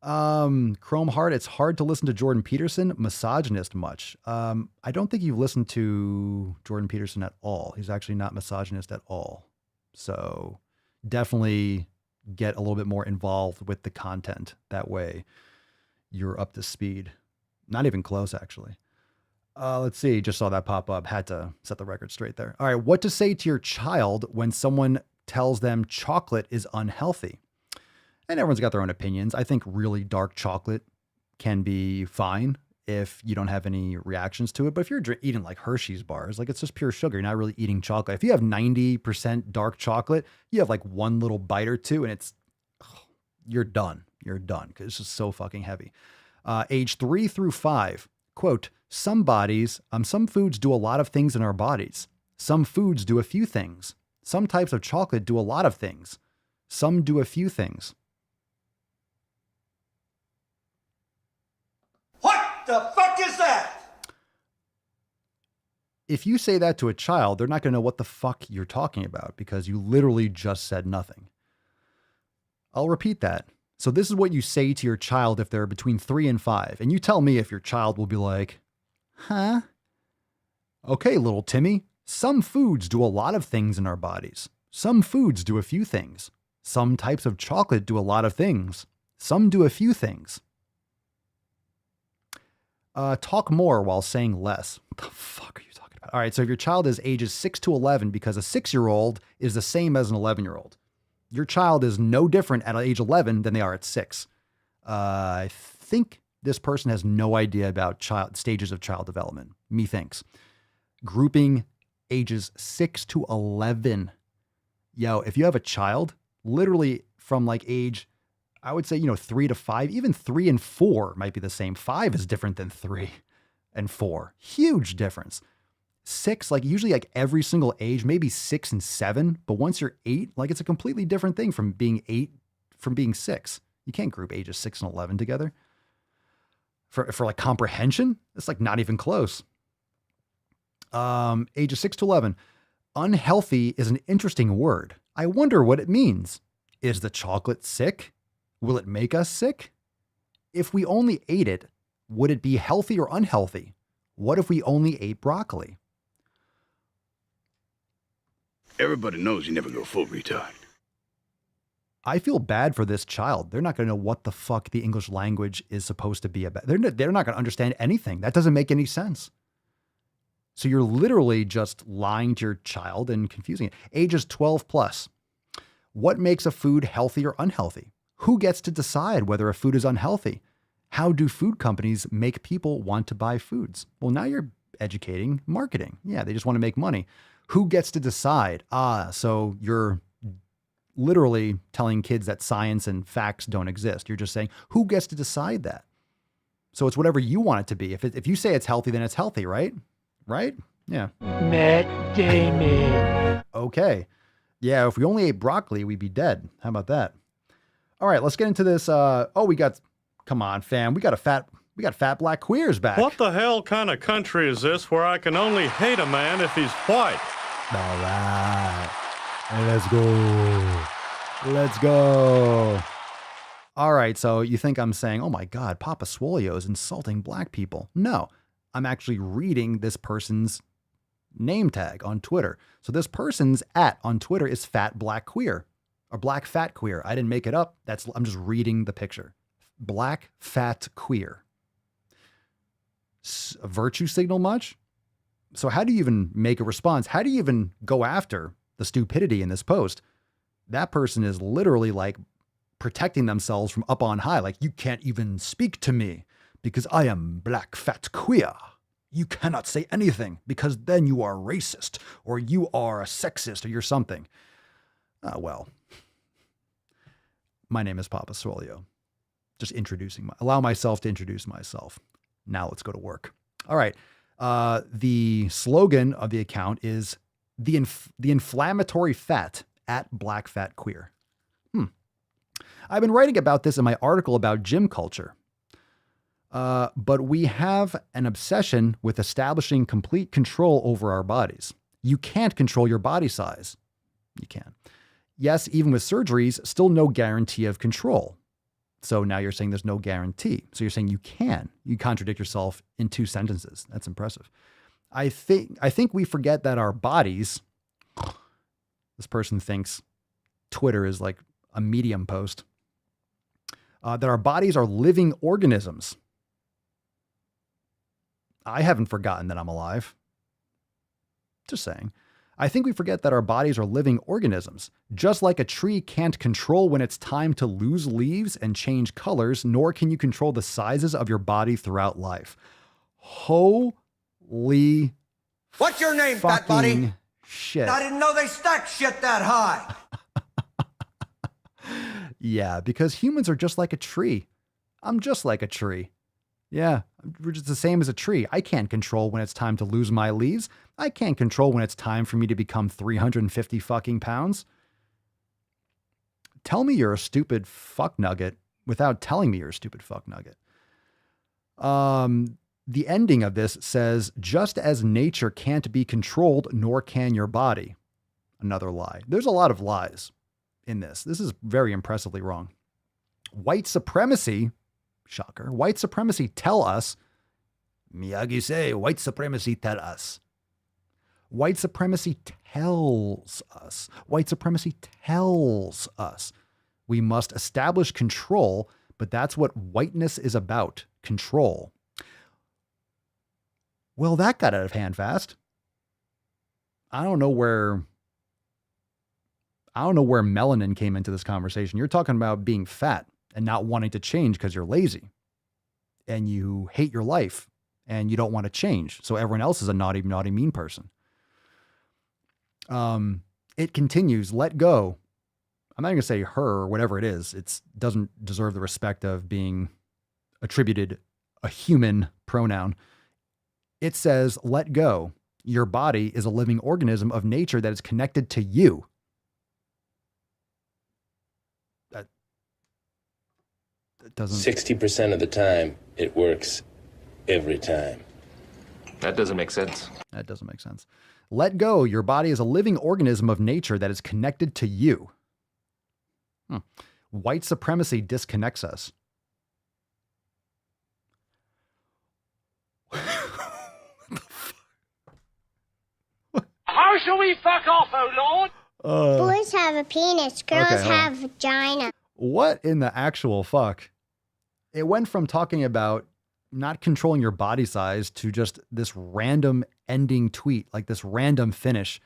Chrome Heart, it's hard to listen to Jordan Peterson, misogynist much. I don't think you've listened to Jordan Peterson at all. He's actually not misogynist at all. So definitely get a little bit more involved with the content. That way you're up to speed. Not even close, actually. Let's see. Just saw that pop up. Had to set the record straight there. All right. What to say to your child when someone tells them chocolate is unhealthy? And everyone's got their own opinions. I think really dark chocolate can be fine if you don't have any reactions to it. But if you're eating like Hershey's bars, like it's just pure sugar, you're not really eating chocolate. If you have 90% dark chocolate, you have like one little bite or two and you're done. You're done because it's just so fucking heavy. Age 3 through 5, quote, some foods do a lot of things in our bodies. Some foods do a few things. Some types of chocolate do a lot of things. Some do a few things. The fuck is that? If you say that to a child, they're not going to know what the fuck you're talking about because you literally just said nothing. I'll repeat that. So this is what you say to your child if they're between 3 and 5. And you tell me if your child will be like, huh? Okay, little Timmy, some foods do a lot of things in our bodies. Some foods do a few things. Some types of chocolate do a lot of things. Some do a few things. Talk more while saying less. What the fuck are you talking about? All right, so if your child is ages 6 to 11, because a 6-year-old is the same as an 11-year-old. Your child is no different at age 11 than they are at 6. I think this person has no idea about stages of child development. Methinks. Grouping ages 6 to 11. Yo, if you have a child, literally from like age, I would say, 3 to 5, even 3 and 4 might be the same. 5 is different than 3 and 4. Huge difference. 6, like usually like every single age, maybe 6 and 7. But once you're 8, like it's a completely different thing from being 8, from being 6. You can't group ages 6 and 11 together. For like comprehension, it's like not even close. Ages 6 to 11. Unhealthy is an interesting word. I wonder what it means. Is the chocolate sick? Will it make us sick? If we only ate it, would it be healthy or unhealthy? What if we only ate broccoli? Everybody knows you never go full retard. I feel bad for this child. They're not going to know what the fuck the English language is supposed to be about. They're not going to understand anything. That doesn't make any sense. So you're literally just lying to your child and confusing it. Ages 12 plus. What makes a food healthy or unhealthy? Who gets to decide whether a food is unhealthy? How do food companies make people want to buy foods? Well, now you're educating marketing. Yeah, they just want to make money. Who gets to decide? So you're literally telling kids that science and facts don't exist. You're just saying, who gets to decide that? So it's whatever you want it to be. If you say it's healthy, then it's healthy, right? Right? Yeah. Matt Damon. Okay. Yeah, if we only ate broccoli, we'd be dead. How about that? All right, let's get into this. We got Come on, fam. We got fat black queers back. What the hell kind of country is this where I can only hate a man if he's white? All right. Let's go. Let's go. All right, so you think I'm saying, oh my God, Papa Swolio is insulting black people. No, I'm actually reading this person's name tag on Twitter. So this person's @ on Twitter is fat black queer or black fat queer. I didn't make it up. I'm just reading the picture. Black fat queer. A virtue signal much? So how do you even make a response? How do you even go after the stupidity in this post? That person is literally like protecting themselves from up on high. Like, you can't even speak to me because I am black fat queer. You cannot say anything because then you are racist or you are a sexist or you're something. Well, my name is Papa Swolio. Just allow myself to introduce myself. Now let's go to work. All right. The slogan of the account is the inflammatory fat @ black fat queer. I've been writing about this in my article about gym culture. But we have an obsession with establishing complete control over our bodies. You can't control your body size. You can. Yes, even with surgeries, still no guarantee of control. So now you're saying there's no guarantee. So you're saying you can. You contradict yourself in 2 sentences. That's impressive. I think we forget that our bodies, this person thinks Twitter is like a Medium post, that our bodies are living organisms. I haven't forgotten that I'm alive. Just saying. I think we forget that our bodies are living organisms. Just like a tree can't control when it's time to lose leaves and change colors, nor can you control the sizes of your body throughout life. Holy What's your name, fat body? Shit. I didn't know they stacked shit that high. Yeah, because humans are just like a tree. I'm just like a tree. Yeah, we're just the same as a tree. I can't control when it's time to lose my leaves. I can't control when it's time for me to become 350 fucking pounds. Tell me you're a stupid fuck nugget without telling me you're a stupid fuck nugget. The ending of this says, just as nature can't be controlled, nor can your body. Another lie. There's a lot of lies in this. This is very impressively wrong. White supremacy, shocker, white supremacy tell us, Miyagi say, white supremacy tell us. White supremacy tells us. White supremacy tells us we must establish control, but that's what whiteness is about, control. Well, that got out of hand fast. I don't know where melanin came into this conversation. You're talking about being fat and not wanting to change because you're lazy and you hate your life and you don't want to change. So everyone else is a naughty, mean person. It continues, let go. I'm not going to say her or whatever it is. It doesn't deserve the respect of being attributed a human pronoun. It says, let go. Your body is a living organism of nature that is connected to you. That doesn't... 60% of the time, it works every time. That doesn't make sense. That doesn't make sense. Let go. Your body is a living organism of nature that is connected to you. White supremacy disconnects us. How shall we fuck off, oh Lord? Boys have a penis, girls have a vagina. What in the actual fuck? It went from talking about not controlling your body size to just this random ending tweet, like this random finish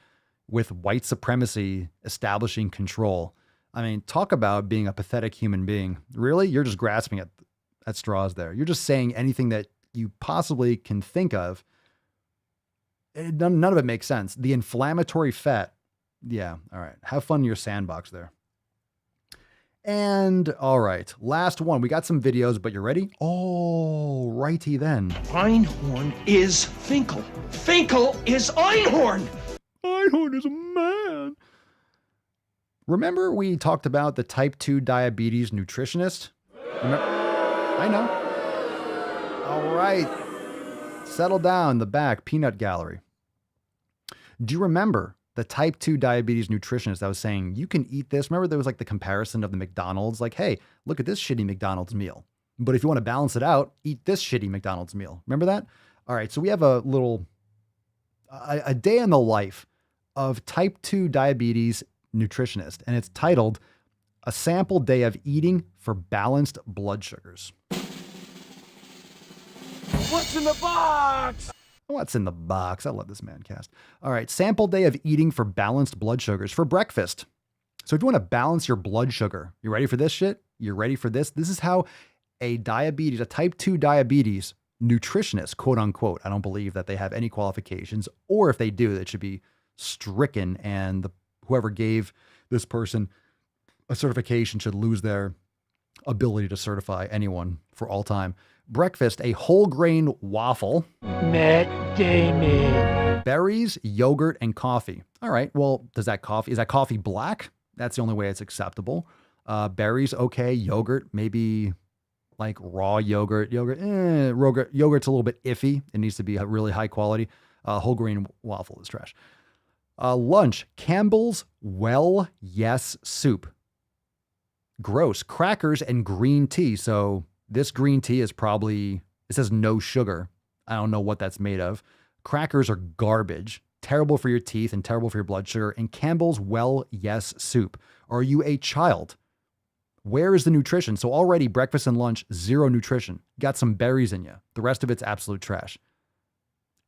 with white supremacy establishing control. I mean, talk about being a pathetic human being. Really? You're just grasping at straws there. You're just saying anything that you possibly can think of. None of it makes sense. The inflammatory fat. Yeah. All right. Have fun in your sandbox there. And all right, last one. We got some videos, but you ready? Oh, righty then. Einhorn is Finkel. Finkel is Einhorn. Einhorn is a man. Remember we talked about the type 2 diabetes nutritionist? I know. All right. Settle down, the back, peanut gallery. Do you remember the type 2 diabetes nutritionist that was saying, you can eat this? Remember there was like the comparison of the McDonald's, like, hey, look at this shitty McDonald's meal. But if you want to balance it out, eat this shitty McDonald's meal. Remember that? All right. So we have a day in the life of type 2 diabetes nutritionist, and it's titled A Sample Day of Eating for Balanced Blood Sugars. What's in the box? What's in the box? I love this man cast. All right. Sample day of eating for balanced blood sugars for breakfast. So if you want to balance your blood sugar, you ready for this shit? You're ready for this? This is how a type 2 diabetes nutritionist, quote unquote, I don't believe that they have any qualifications, or if they do, it should be stricken, and whoever gave this person a certification should lose their ability to certify anyone for all time. Breakfast, a whole grain waffle. Matt Damon. Berries, yogurt, and coffee. All right. Well, is that coffee black? That's the only way it's acceptable. Berries, okay. Yogurt, maybe like raw yogurt. Yogurt's a little bit iffy. It needs to be really high quality. Whole grain waffle is trash. Lunch, Campbell's Well Yes soup. Gross. Crackers and green tea. So this green tea is probably, it says no sugar. I don't know what that's made of. Crackers are garbage, terrible for your teeth and terrible for your blood sugar. And Campbell's Well Yes soup. Are you a child? Where is the nutrition? So already breakfast and lunch, zero nutrition. Got some berries in you. The rest of it's absolute trash.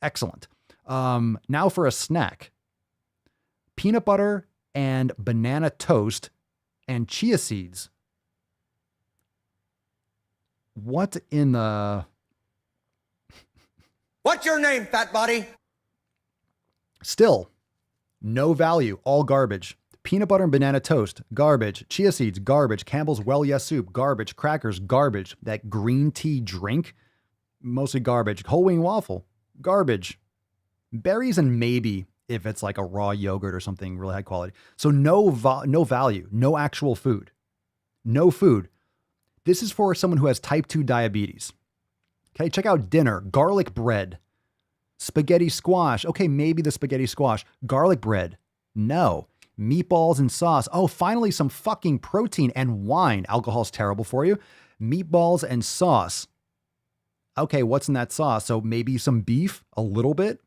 Excellent. Now for a snack. Peanut butter and banana toast and chia seeds. What in the... What's your name, fat body? Still, no value, all garbage. Peanut butter and banana toast, garbage. Chia seeds, garbage. Campbell's Well Yes soup, garbage. Crackers, garbage. That green tea drink, mostly garbage. Whole wing waffle, garbage. Berries and maybe if it's like a raw yogurt or something really high quality. So no value, no actual food. No food. This is for someone who has type 2 diabetes. Okay, check out dinner. Garlic bread. Spaghetti squash. Okay, maybe the spaghetti squash. Garlic bread. No. Meatballs and sauce. Oh, finally some fucking protein and wine. Alcohol's terrible for you. Meatballs and sauce. Okay, what's in that sauce? So maybe some beef, a little bit,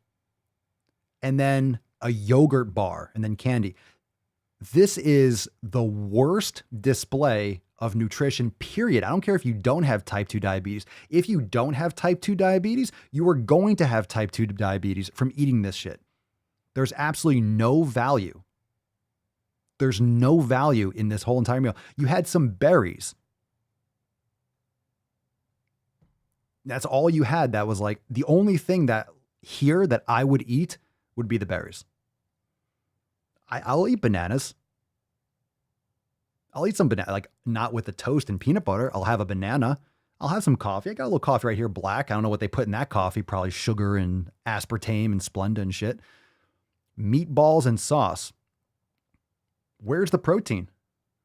and then a yogurt bar, and then candy. This is the worst display of nutrition, period. I don't care if you don't have type 2 diabetes. If you don't have type 2 diabetes, you are going to have type 2 diabetes from eating this shit. There's absolutely no value. There's no value in this whole entire meal. You had some berries. That's all you had. That was like the only thing that here that I would eat would be the berries. I'll eat bananas. I'll eat some banana, like not with the toast and peanut butter. I'll have a banana. I'll have some coffee. I got a little coffee right here, black. I don't know what they put in that coffee. Probably sugar and aspartame and Splenda and shit. Meatballs and sauce. Where's the protein?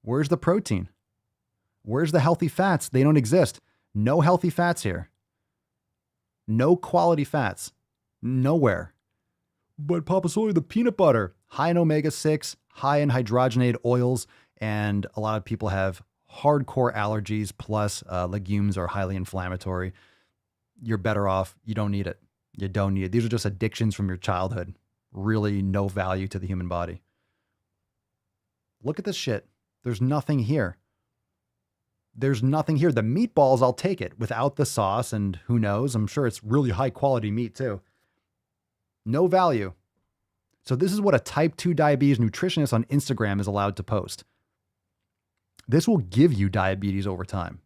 Where's the protein? Where's the healthy fats? They don't exist. No healthy fats here. No quality fats. Nowhere. But Papa Sawyer, the peanut butter, high in omega-6, high in hydrogenated oils, and a lot of people have hardcore allergies, plus legumes are highly inflammatory. You're better off. You don't need it. You don't need it. These are just addictions from your childhood. Really no value to the human body. Look at this shit. There's nothing here. There's nothing here. The meatballs, I'll take it without the sauce, and who knows? I'm sure it's really high quality meat too. No value. So this is what a type 2 diabetes nutritionist on Instagram is allowed to post. This will give you diabetes over time.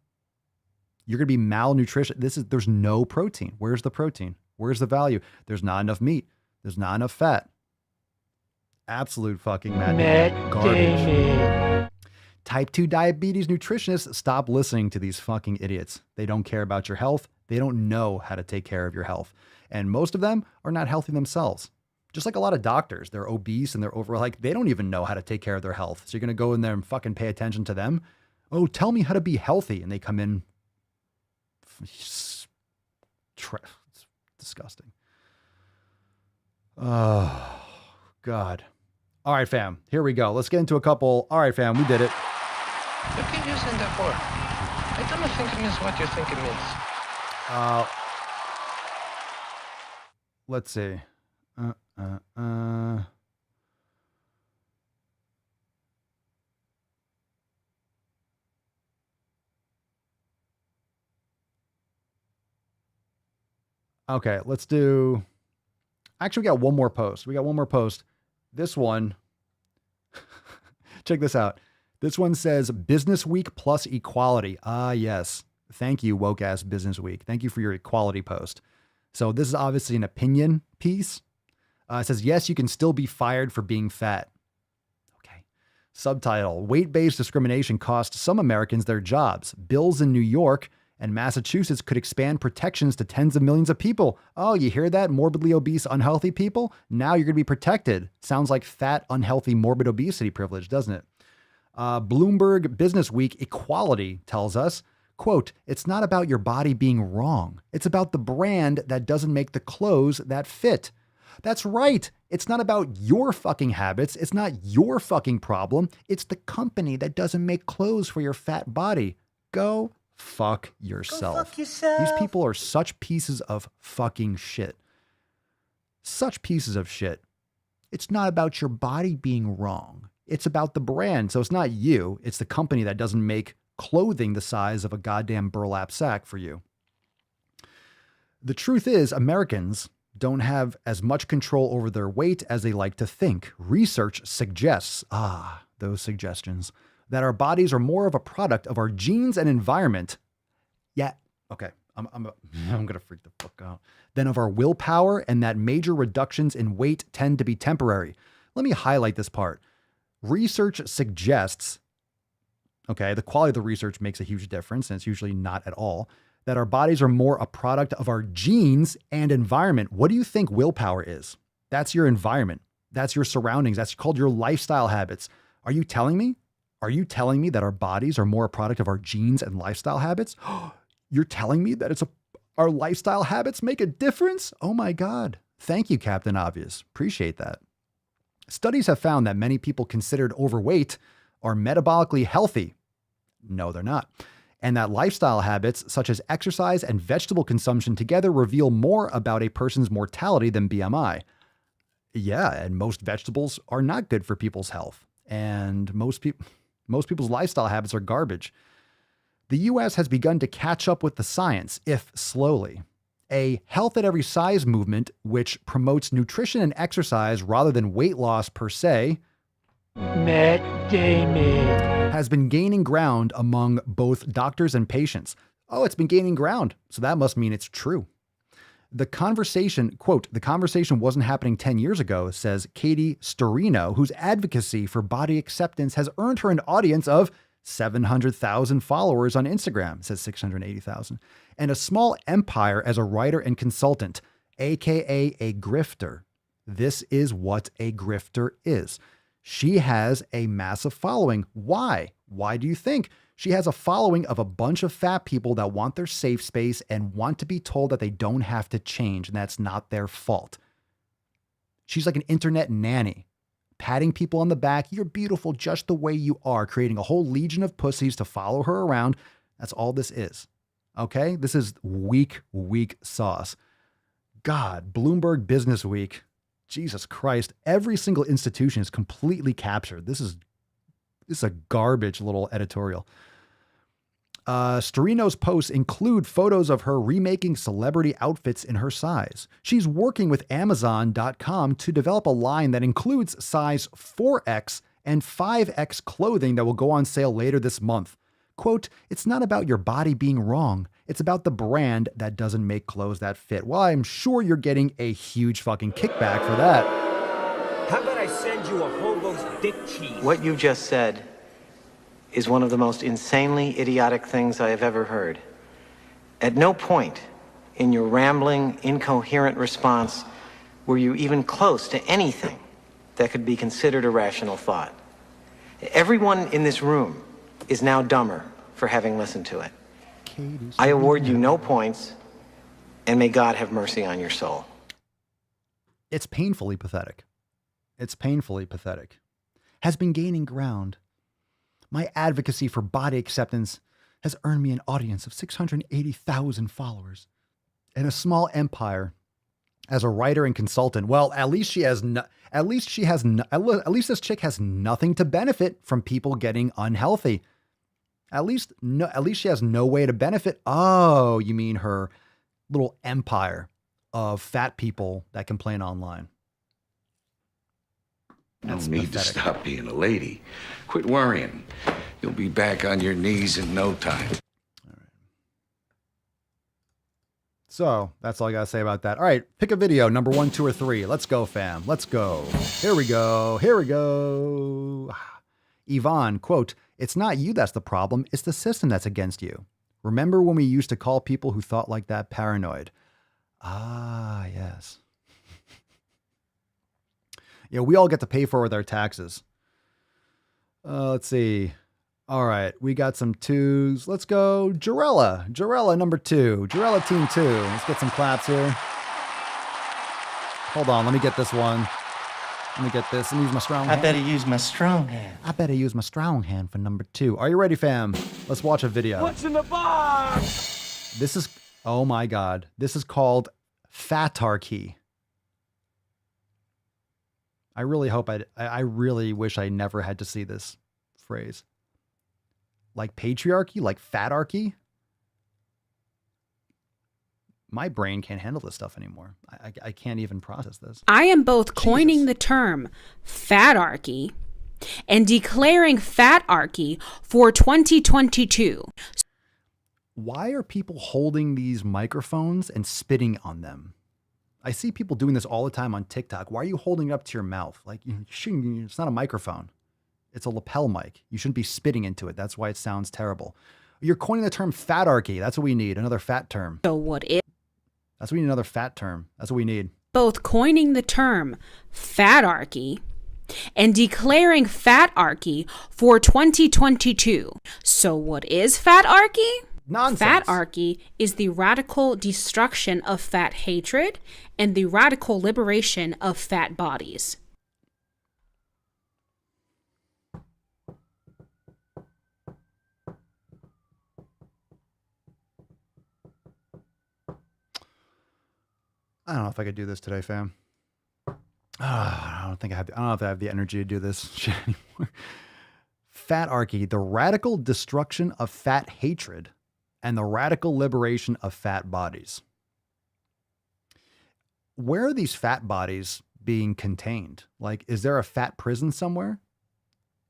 You're going to be malnutrition. There's no protein. Where's the protein? Where's the value? There's not enough meat. There's not enough fat. Absolute fucking Matt garbage. Damon. Type 2 diabetes nutritionists, stop listening to these fucking idiots. They don't care about your health. They don't know how to take care of your health. And most of them are not healthy themselves. Just like a lot of doctors, they're obese and they're over, like, they don't even know how to take care of their health. So you're going to go in there and fucking pay attention to them. Oh, tell me how to be healthy. And they come in It's disgusting. Oh, God. All right, fam. Here we go. Let's get into a couple. All right, fam. We did it. What can you send that for? I don't think it means what you think it means. Let's see. Okay, let's do. Actually, we got one more post. This one. Check this out. This one says Business Week plus equality. Ah, yes. Thank you, woke ass Business Week. Thank you for your equality post. So this is obviously an opinion piece. It says, yes, you can still be fired for being fat. Okay. Subtitle, weight-based discrimination costs some Americans their jobs. Bills in New York and Massachusetts could expand protections to tens of millions of people. Oh, you hear that? Morbidly obese, unhealthy people? Now you're going to be protected. Sounds like fat, unhealthy, morbid obesity privilege, doesn't it? Bloomberg Business Week equality tells us, quote, it's not about your body being wrong. It's about the brand that doesn't make the clothes that fit. That's right. It's not about your fucking habits. It's not your fucking problem. It's the company that doesn't make clothes for your fat body. Go fuck yourself. Go fuck yourself. These people are such pieces of fucking shit. Such pieces of shit. It's not about your body being wrong. It's about the brand. So it's not you. It's the company that doesn't make clothing the size of a goddamn burlap sack for you. The truth is, Americans don't have as much control over their weight as they like to think. Research suggests, those suggestions, that our bodies are more of a product of our genes and environment. Yeah, okay, I'm gonna freak the fuck out. Than of our willpower, and that major reductions in weight tend to be temporary. Let me highlight this part. Research suggests, okay, the quality of the research makes a huge difference, and it's usually not at all, that our bodies are more a product of our genes and environment. What do you think willpower is? That's your environment. That's your surroundings. That's called your lifestyle habits. Are you telling me? Are you telling me that our bodies are more a product of our genes and lifestyle habits? You're telling me that our lifestyle habits make a difference? Oh my God. Thank you, Captain Obvious. Appreciate that. Studies have found that many people considered overweight are metabolically healthy. No, they're not. And that lifestyle habits such as exercise and vegetable consumption together reveal more about a person's mortality than BMI. Yeah, and most vegetables are not good for people's health. And most people's lifestyle habits are garbage. The U.S. has begun to catch up with the science, if slowly. A health at every size movement, which promotes nutrition and exercise rather than weight loss per se, Matt Damon, has been gaining ground among both doctors and patients. Oh, it's been gaining ground. So that must mean it's true. The conversation, quote, the conversation wasn't happening 10 years ago, says Katie Storino, whose advocacy for body acceptance has earned her an audience of 700,000 followers on Instagram, says 680,000, and a small empire as a writer and consultant, aka a grifter. This is what a grifter is. She has a massive following. Why? Why do you think? She has a following of a bunch of fat people that want their safe space and want to be told that they don't have to change, and that's not their fault. She's like an internet nanny, patting people on the back. You're beautiful just the way you are, creating a whole legion of pussies to follow her around. That's all this is. Okay? This is weak sauce. God, Bloomberg Business Week. Jesus Christ. Every single institution is completely captured. This is a garbage little editorial. Storino's posts include photos of her remaking celebrity outfits in her size. She's working with Amazon.com to develop a line that includes size 4X and 5X clothing that will go on sale later this month. Quote, it's not about your body being wrong. It's about the brand that doesn't make clothes that fit. Well, I'm sure you're getting a huge fucking kickback for that. How about I send you a hobo's dick cheese? What you just said is one of the most insanely idiotic things I have ever heard. At no point in your rambling, incoherent response were you even close to anything that could be considered a rational thought. Everyone in this room is now dumber for having listened to it. I award you no points, and may God have mercy on your soul. It's painfully pathetic. It's painfully pathetic. Has been gaining ground. My advocacy for body acceptance has earned me an audience of 680,000 followers and a small empire as a writer and consultant. Well, at least this chick has nothing to benefit from people getting unhealthy. At least she has no way to benefit. Oh, you mean her little empire of fat people that complain online. No need to stop being a lady. Quit worrying. You'll be back on your knees in no time. So that's all I got to say about that. All right, pick a video, number 1, 2, or 3. Let's go, fam. Let's go. Here we go. Here we go. Yvonne, quote, "It's not you that's the problem. It's the system that's against you. Remember when we used to call people who thought like that paranoid?" Ah, yes. Yeah, we all get to pay for it with our taxes. Let's see. All right, we got some 2s. Let's go Jarella. Jarella, number 2. Jarella, team 2. Let's get some claps here. Hold on, let me get this one. Let me get this and use my strong hand. I better use my strong hand. I better use my strong hand for number 2. Are you ready, fam? Let's watch a video. What's in the box? This is, oh my God. This is called fatarchy. I really hope I really wish I never had to see this phrase. Like patriarchy, like fatarchy. My brain can't handle this stuff anymore. I can't even process this. I am both coining the term fatarchy and declaring fatarchy for 2022. Why are people holding these microphones and spitting on them? I see people doing this all the time on TikTok. Why are you holding it up to your mouth? Like, it's not a microphone. It's a lapel mic. You shouldn't be spitting into it. That's why it sounds terrible. You're coining the term fatarchy. That's what we need. Another fat term. So what is? That's what we need. Another fat term. That's what we need. Both coining the term fatarchy and declaring fatarchy for 2022. So what is fatarchy? Nonsense. Fatarchy is the radical destruction of fat hatred and the radical liberation of fat bodies. I don't know if I could do this today, fam. I don't know if I have the energy to do this shit anymore. Fatarchy, the radical destruction of fat hatred and the radical liberation of fat bodies. Where are these fat bodies being contained? Like, is there a fat prison somewhere?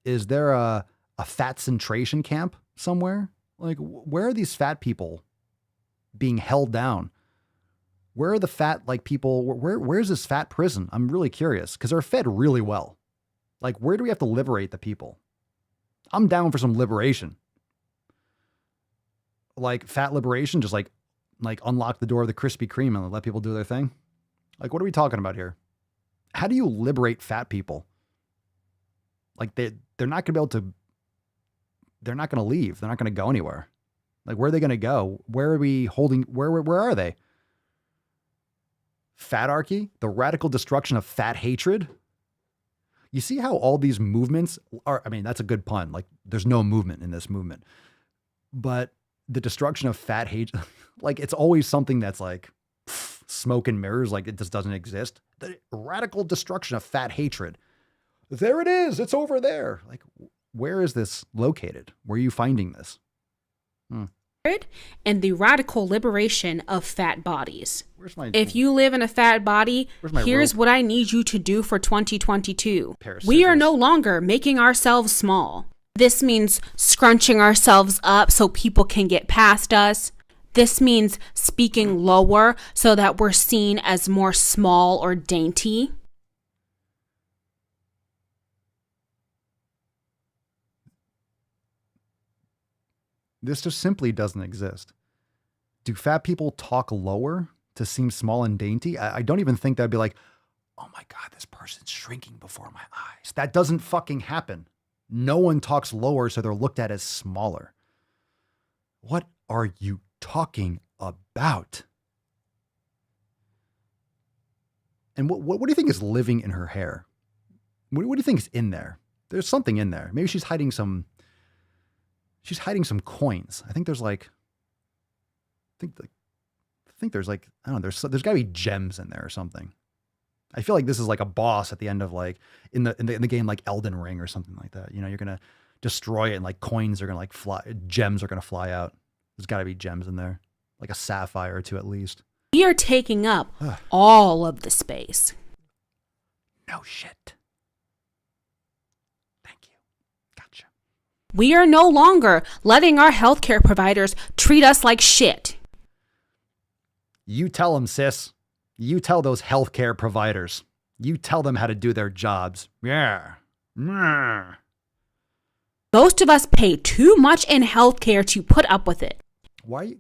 Is there a fat centration camp somewhere? Like, where are these fat people being held down? Where are the fat, like, people, where's this fat prison? I'm really curious, because they're fed really well. Like, where do we have to liberate the people? I'm down for some liberation. Like, fat liberation, just like unlock the door of the Krispy Kreme and let people do their thing. Like, what are we talking about here? How do you liberate fat people? Like, they're not going to be able to, they're not going to leave. They're not going to go anywhere. Like, where are they going to go? Where are we holding, where are they? Fatarchy, the radical destruction of fat hatred. You see how all these movements are, I mean, that's a good pun. Like, there's no movement in this movement. But the destruction of fat hatred, like, it's always something that's like smoke and mirrors, like it just doesn't exist. The radical destruction of fat hatred. There it is. It's over there. Like, where is this located? Where are you finding this? And the radical liberation of fat bodies. Where's if you live in a fat body, here's rope? what I need you to do for 2022. We are no longer making ourselves small. This means scrunching ourselves up so people can get past us. This means speaking lower so that we're seen as more small or dainty. This just simply doesn't exist. Do fat people talk lower to seem small and dainty? I don't even think that'd be like, oh my God, this person's shrinking before my eyes. That doesn't fucking happen. No one talks lower so they're looked at as smaller. What are you talking about? And what do you think is living in her hair? What do you think is in there? There's something in there. Maybe she's hiding some coins. I think there's like, I think there's like, I don't know, there's gotta be gems in there or something. I feel like this is like a boss at the end of like, in the game, like Elden Ring or something like that. You know, you're going to destroy it and like coins are going to like fly, gems are going to fly out. There's gotta be gems in there, like a sapphire or two at least. We are taking up all of the space. No shit. Thank you. Gotcha. We are no longer letting our healthcare providers treat us like shit. You tell them, sis. You tell those healthcare providers. You tell them how to do their jobs. Yeah. Most of us pay too much in healthcare to put up with it. Why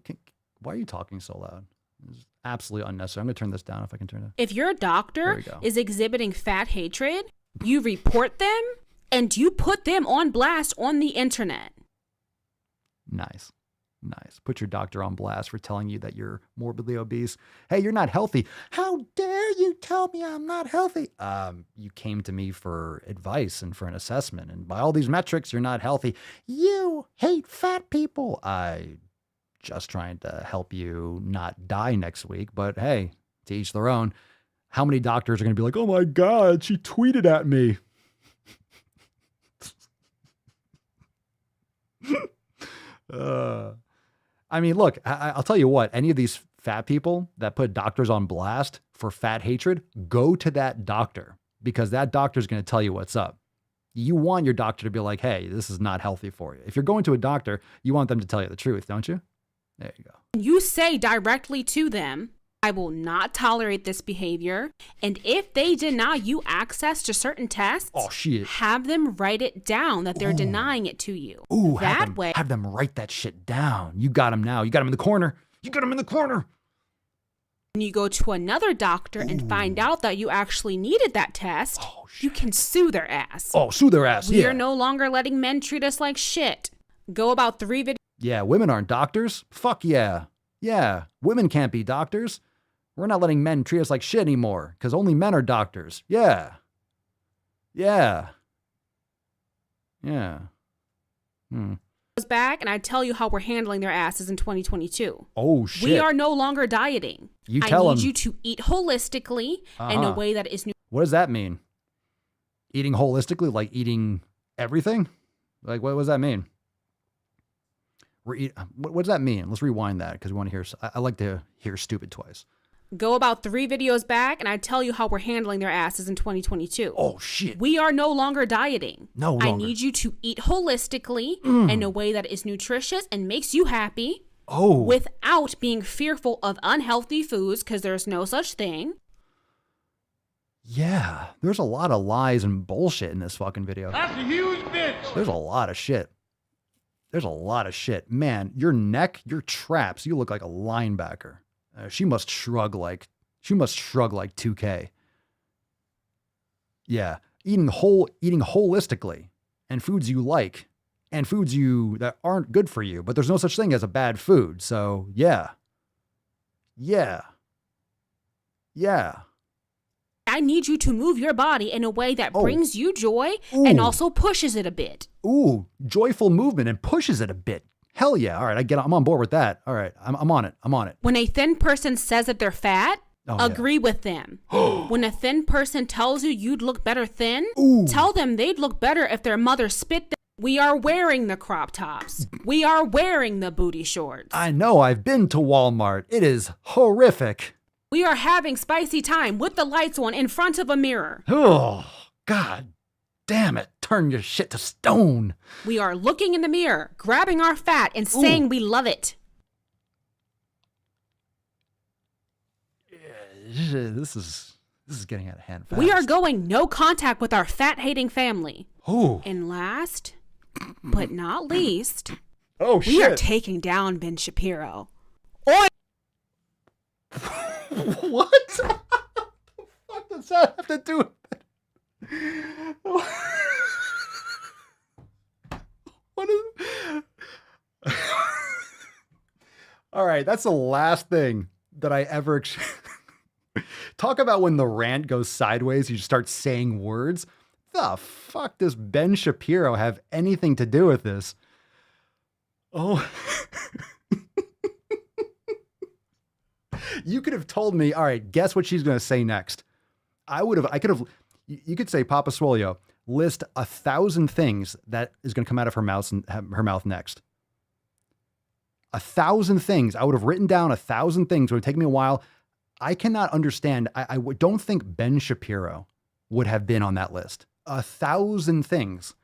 are you talking so loud? It's absolutely unnecessary. I'm going to turn this down if I can turn it. If your doctor is exhibiting fat hatred, you report them and you put them on blast on the internet. Nice. Put your doctor on blast for telling you that you're morbidly obese. Hey, you're not healthy. How dare you tell me I'm not healthy? You came to me for advice and for an assessment. And by all these metrics, you're not healthy. You hate fat people. I just trying to help you not die next week. But hey, to each their own. How many doctors are going to be like, oh my God, she tweeted at me. I mean, look, I'll tell you what, any of these fat people that put doctors on blast for fat hatred, go to that doctor because that doctor is going to tell you what's up. You want your doctor to be like, hey, this is not healthy for you. If you're going to a doctor, you want them to tell you the truth, don't you? There you go. You say directly to them, I will not tolerate this behavior. And if they deny you access to certain tests, have them write it down that they're denying it to you. Ooh, that have them write that shit down. You got them now. You got them in the corner. When you go to another doctor and find out that you actually needed that test, you can sue their ass. Oh, sue their ass, We are no longer letting men treat us like shit. Go about 3 videos. Yeah, women aren't doctors. Fuck yeah. Yeah, women can't be doctors. We're not letting men treat us like shit anymore because only men are doctors. Yeah. Back and I tell you how we're handling their asses in 2022. Oh shit. We are no longer dieting. You tell I need you to eat holistically in a way that is What does that mean? Eating holistically, like eating everything? Like what does that mean? What does that mean? Let's rewind that because we want to hear. I like to hear stupid twice. Go about 3 videos back and I tell you how we're handling their asses in 2022. Oh shit. We are no longer dieting. No longer. I need you to eat holistically in a way that is nutritious and makes you happy. Without being fearful of unhealthy foods because there's no such thing. Yeah, there's a lot of lies and bullshit in this fucking video. That's a huge bitch. There's a lot of shit. Man, your neck, your traps, you look like a linebacker. She must shrug like 2K. Yeah, eating holistically and foods you like and foods that aren't good for you, but there's no such thing as a bad food. So yeah. I need you to move your body in a way that brings you joy and also pushes it a bit. Ooh, joyful movement and pushes it a bit. Hell yeah. All right, I'm on board with that. All right, I'm on it. When a thin person says that they're fat, agree with them. When a thin person tells you you'd look better thin, tell them they'd look better if their mother spit them. We are wearing the crop tops. We are wearing the booty shorts. I know, I've been to Walmart. It is horrific. We are having spicy time with the lights on in front of a mirror. Oh, God damn it. Turn your shit to stone. We are looking in the mirror, grabbing our fat and saying we love it. Yeah, this is getting out of hand fast. We are going no contact with our fat-hating family. Oh. And last, but not least, shit. We are taking down Ben Shapiro. Oi! What? What the fuck does that have to do with it? What is right. That's the last thing that I ever talk about when the rant goes sideways. You start saying words. The fuck does Ben Shapiro have anything to do with this? Oh, you could have told me, all right, guess what she's going to say next. You could say, Papa Swolio, list 1,000 things that is going to come out of her mouth next. 1,000 things. I would have written down 1,000 things. It would take me a while. I cannot understand. I don't think Ben Shapiro would have been on that list. 1,000 things.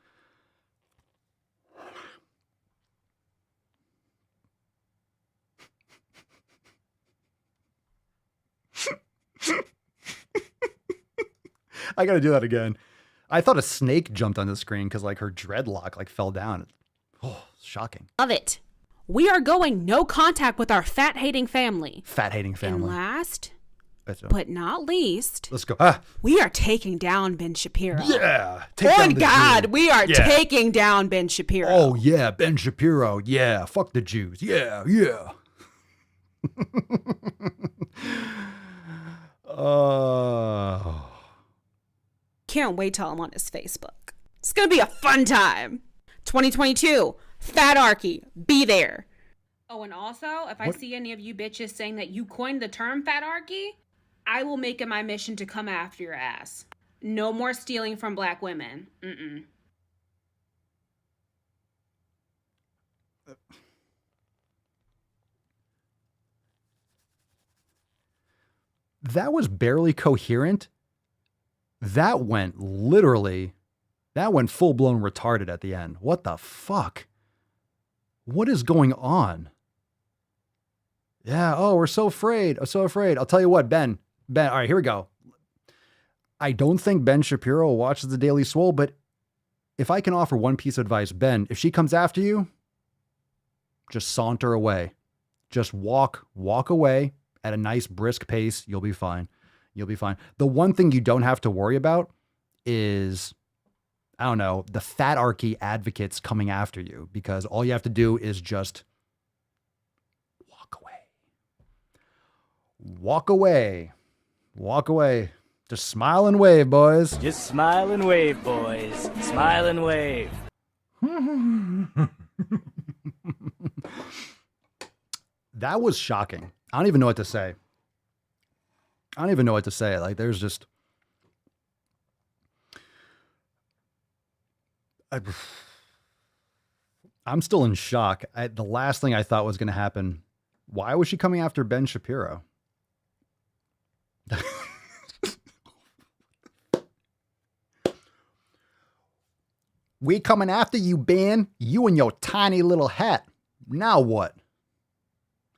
I got to do that again. I thought a snake jumped on the screen because like her dreadlock like fell down. Oh, shocking. Love it. We are going no contact with our fat-hating family. Fat-hating family. And last, but not least, let's go. We are taking down Ben Shapiro. Yeah. On God, we are taking down Ben Shapiro. Oh, yeah. Ben Shapiro. Yeah. Fuck the Jews. Yeah. Yeah. Can't wait till I'm on his Facebook. It's going to be a fun time. 2022. Fatarchy, be there. Oh, and also, if I see any of you bitches saying that you coined the term fatarchy, I will make it my mission to come after your ass. No more stealing from black women. That was barely coherent. That went full-blown retarded at the end. What the fuck? What is going on? Yeah. Oh, we're so afraid. I'm so afraid. I'll tell you what, Ben. All right, here we go. I don't think Ben Shapiro watches the Daily Swole, but if I can offer one piece of advice, Ben, if she comes after you, just saunter away. Just walk away at a nice brisk pace. You'll be fine. You'll be fine. The one thing you don't have to worry about is, I don't know, the fatarchy advocates coming after you, because all you have to do is just walk away. Walk away. Walk away. Just smile and wave, boys. Just smile and wave, boys. Smile and wave. That was shocking. I don't even know what to say. Like, there's just... I'm still in shock. The last thing I thought was going to happen. Why was she coming after Ben Shapiro? We coming after you, Ben. You and your tiny little hat. Now what?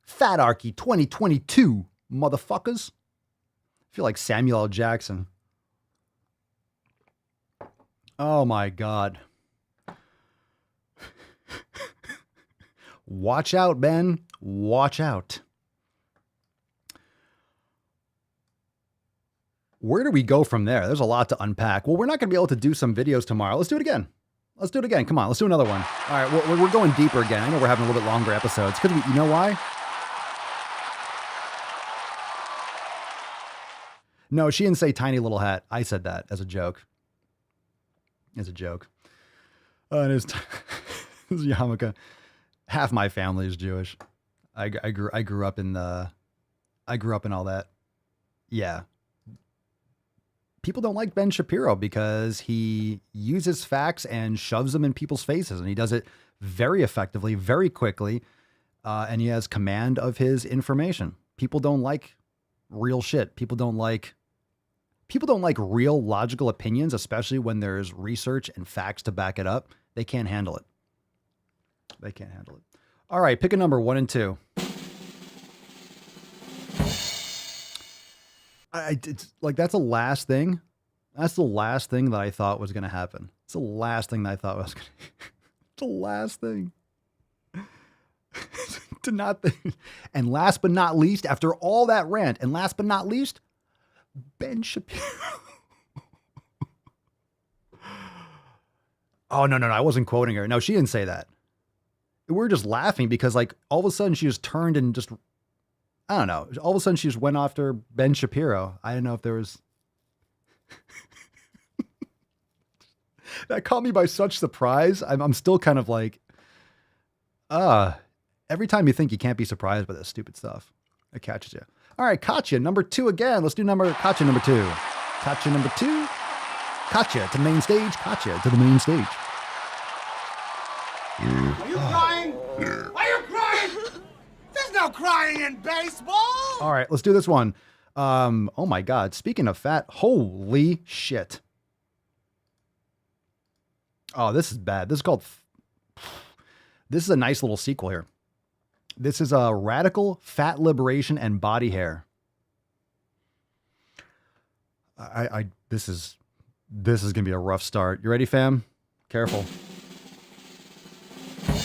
Fatarchy 2022, motherfuckers. I feel like Samuel L. Jackson. Oh my God. Watch out, Ben. Watch out. Where do we go from there? There's a lot to unpack. Well, we're not going to be able to do some videos tomorrow. Let's do it again. Come on, let's do another one. All right, we're going deeper again. I know we're having a little bit longer episodes. Because you know why? No, she didn't say tiny little hat. I said that as a joke. And it's yarmulke. Half my family is Jewish. I grew up in all that. Yeah. People don't like Ben Shapiro because he uses facts and shoves them in people's faces, and he does it very effectively, very quickly, and he has command of his information. People don't like real shit. People don't like real logical opinions, especially when there's research and facts to back it up. They can't handle it. All right, pick a number 1 and 2. It's like, that's the last thing. That's the last thing that I thought was going to happen. It's the last thing that I thought was going to It's the last thing. To not think. And last but not least, after all that rant, and last but not least, Ben Shapiro. Oh, no. I wasn't quoting her. No, she didn't say that. we were just laughing because like all of a sudden she just turned and just, I don't know. All of a sudden she just went after Ben Shapiro. I don't know if there was. That caught me by such surprise. I'm still kind of like, every time you think you can't be surprised by this stupid stuff, it catches you. All right, Katya, number 2 again. Let's do Katya number 2. Katya number 2. Katya to the main stage. Katya to the main stage. Are you crying? Are you crying? There's no crying in baseball. All right, let's do this one. Oh my God. Speaking of fat, holy shit. Oh, this is bad. This is a nice little sequel here. This is a radical fat liberation and body hair. This is gonna be a rough start. You ready, fam? Careful.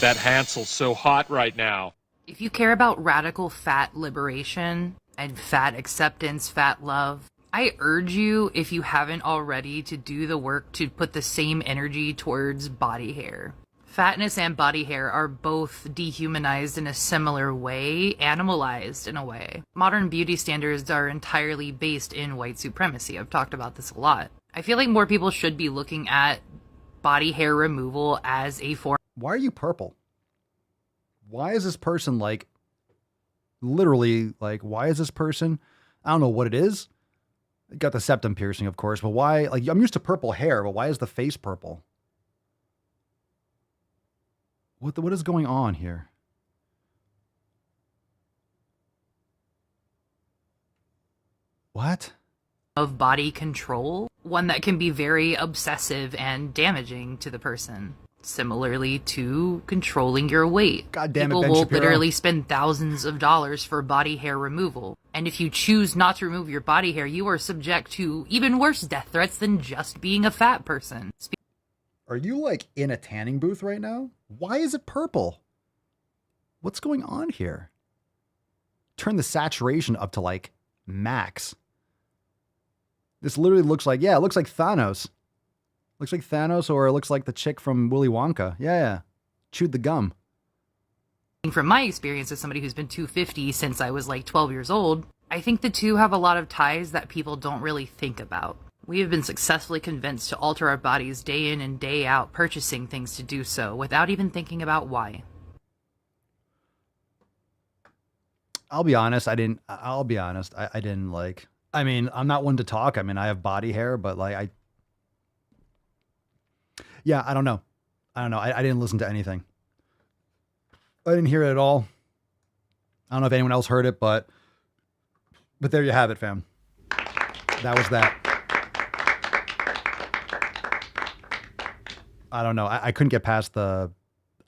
That Hansel's so hot right now. If you care about radical fat liberation and fat acceptance, fat love, I urge you, if you haven't already, to do the work to put the same energy towards body hair. Fatness and body hair are both dehumanized in a similar way, animalized in a way. Modern beauty standards are entirely based in white supremacy. I've talked about this a lot. I feel like more people should be looking at body hair removal as a form. Why are you purple? Why is this person like, literally, like, why is this person? I don't know what it is. Got the septum piercing, of course, but why? Like, I'm used to purple hair, but why is the face purple? What is going on here? What? Of body control, one that can be very obsessive and damaging to the person. Similarly to controlling your weight. God damn it, People Ben will Shapiro. literally spend thousands of dollars for body hair removal. And if you choose not to remove your body hair, you are subject to even worse death threats than just being a fat person. Are you like in a tanning booth right now? Why is it purple? What's going on here? Turn the saturation up to like max. This literally looks like, yeah, it looks like Thanos. Looks like Thanos, or it looks like the chick from Willy Wonka. Yeah. Chewed the gum. From my experience as somebody who's been 250 since I was like 12 years old, I think the two have a lot of ties that people don't really think about. We have been successfully convinced to alter our bodies day in and day out, purchasing things to do so without even thinking about why. I'll be honest. I didn't like, I mean, I'm not one to talk. I mean, I have body hair, but like, yeah, I don't know. I didn't listen to anything. I didn't hear it at all. I don't know if anyone else heard it, but there you have it, fam. That was that. I don't know. I couldn't get past the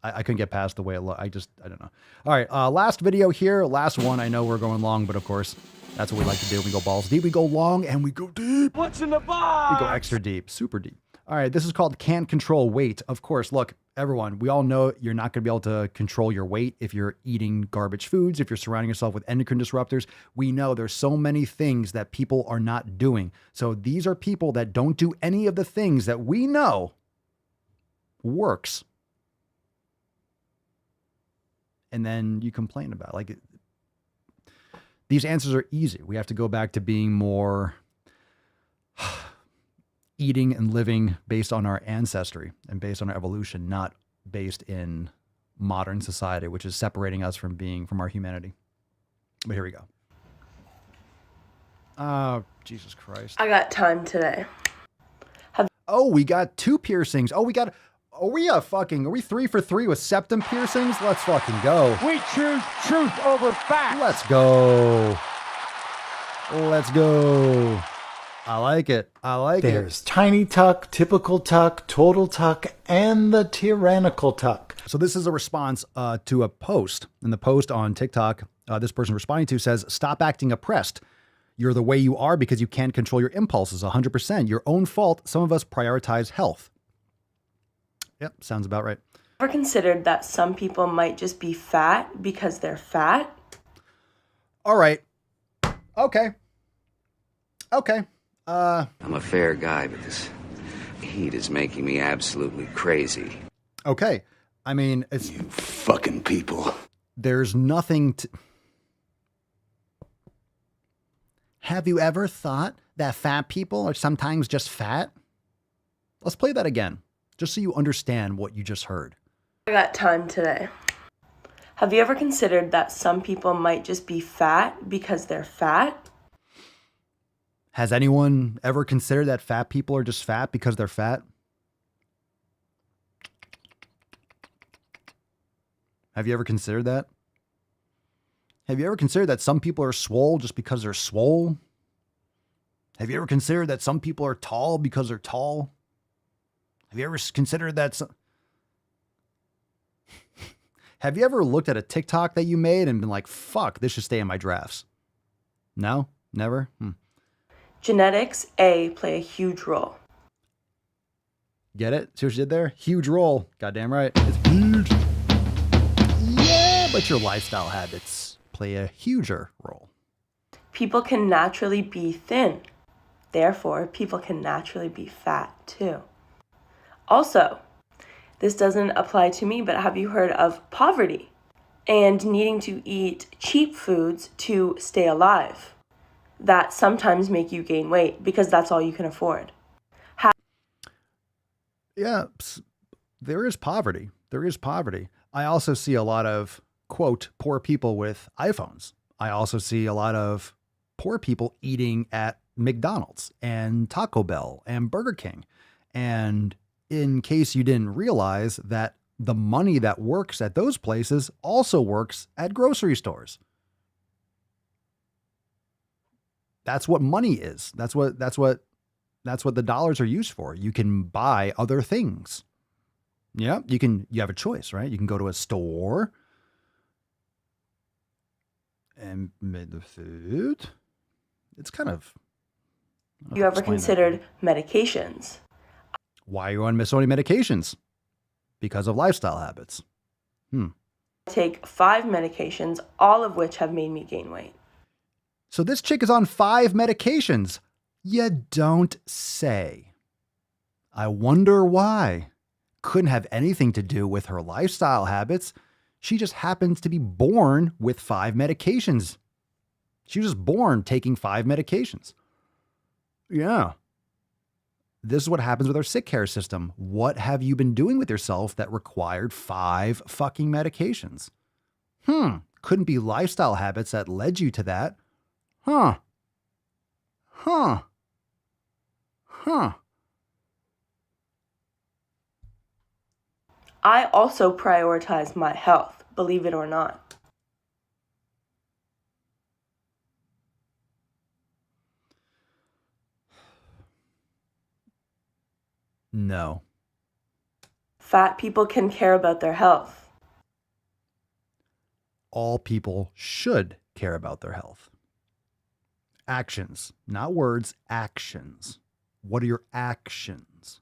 way it looked. I don't know. All right. Last video here. Last one. I know we're going long, but of course, that's what we like to do. We go balls deep. We go long and we go deep. What's in the box? We go extra deep, super deep. All right, this is called Can't Control Weight. Of course, look, everyone, we all know you're not going to be able to control your weight if you're eating garbage foods, if you're surrounding yourself with endocrine disruptors. We know there's so many things that people are not doing. So these are people that don't do any of the things that we know works. And then you complain about it. Like, these answers are easy. We have to go back to being more eating and living based on our ancestry and based on our evolution, not based in modern society, which is separating us from our humanity. But here we go. Oh, Jesus Christ. I got time today. We got 2 piercings. Are we 3 for 3 with septum piercings? Let's fucking go. We choose truth over fact. Let's go. I like it. There's tiny tuck, typical tuck, total tuck, and the tyrannical tuck. So this is a response to a post. And the post on TikTok, this person responding to says, "Stop acting oppressed. You're the way you are because you can't control your impulses 100%. Your own fault. Some of us prioritize health." Yep, sounds about right. Ever considered that some people might just be fat because they're fat? All right. Okay. I'm a fair guy, but this heat is making me absolutely crazy. Okay. I mean, it's... You fucking people. There's nothing to... Have you ever thought that fat people are sometimes just fat? Let's play that again, just so you understand what you just heard. I got time today. Have you ever considered that some people might just be fat because they're fat? Has anyone ever considered that fat people are just fat because they're fat? Have you ever considered that? Have you ever considered that some people are swole just because they're swole? Have you ever considered that some people are tall because they're tall? Have you ever considered that Have you ever looked at a TikTok that you made and been like, fuck, this should stay in my drafts? No? Never? Genetics, play a huge role. Get it? See what you did there? Huge role. Goddamn right. It's huge. Yeah, but your lifestyle habits play a huger role. People can naturally be thin. Therefore, people can naturally be fat too. Also, this doesn't apply to me, but have you heard of poverty and needing to eat cheap foods to stay alive that sometimes make you gain weight because that's all you can afford? Yeah, there is poverty. There is poverty. I also see a lot of, quote, poor people with iPhones. I also see a lot of poor people eating at McDonald's and Taco Bell and Burger King. And in case you didn't realize that the money that works at those places also works at grocery stores. That's what money is. That's what the dollars are used for. You can buy other things. Yeah, you have a choice, right? You can go to a store and make the food. It's kind of... You ever considered medications? Why are you on so many medications? Because of lifestyle habits. I take 5 medications, all of which have made me gain weight. So this chick is on 5 medications. You don't say. I wonder why. Couldn't have anything to do with her lifestyle habits. She just happens to be born with 5 medications. She was just born taking 5 medications. Yeah. This is what happens with our sick care system. What have you been doing with yourself that required 5 fucking medications? Couldn't be lifestyle habits that led you to that. Huh. I also prioritize my health, believe it or not. No. Fat people can care about their health. All people should care about their health. Actions, not words, actions. What are your actions?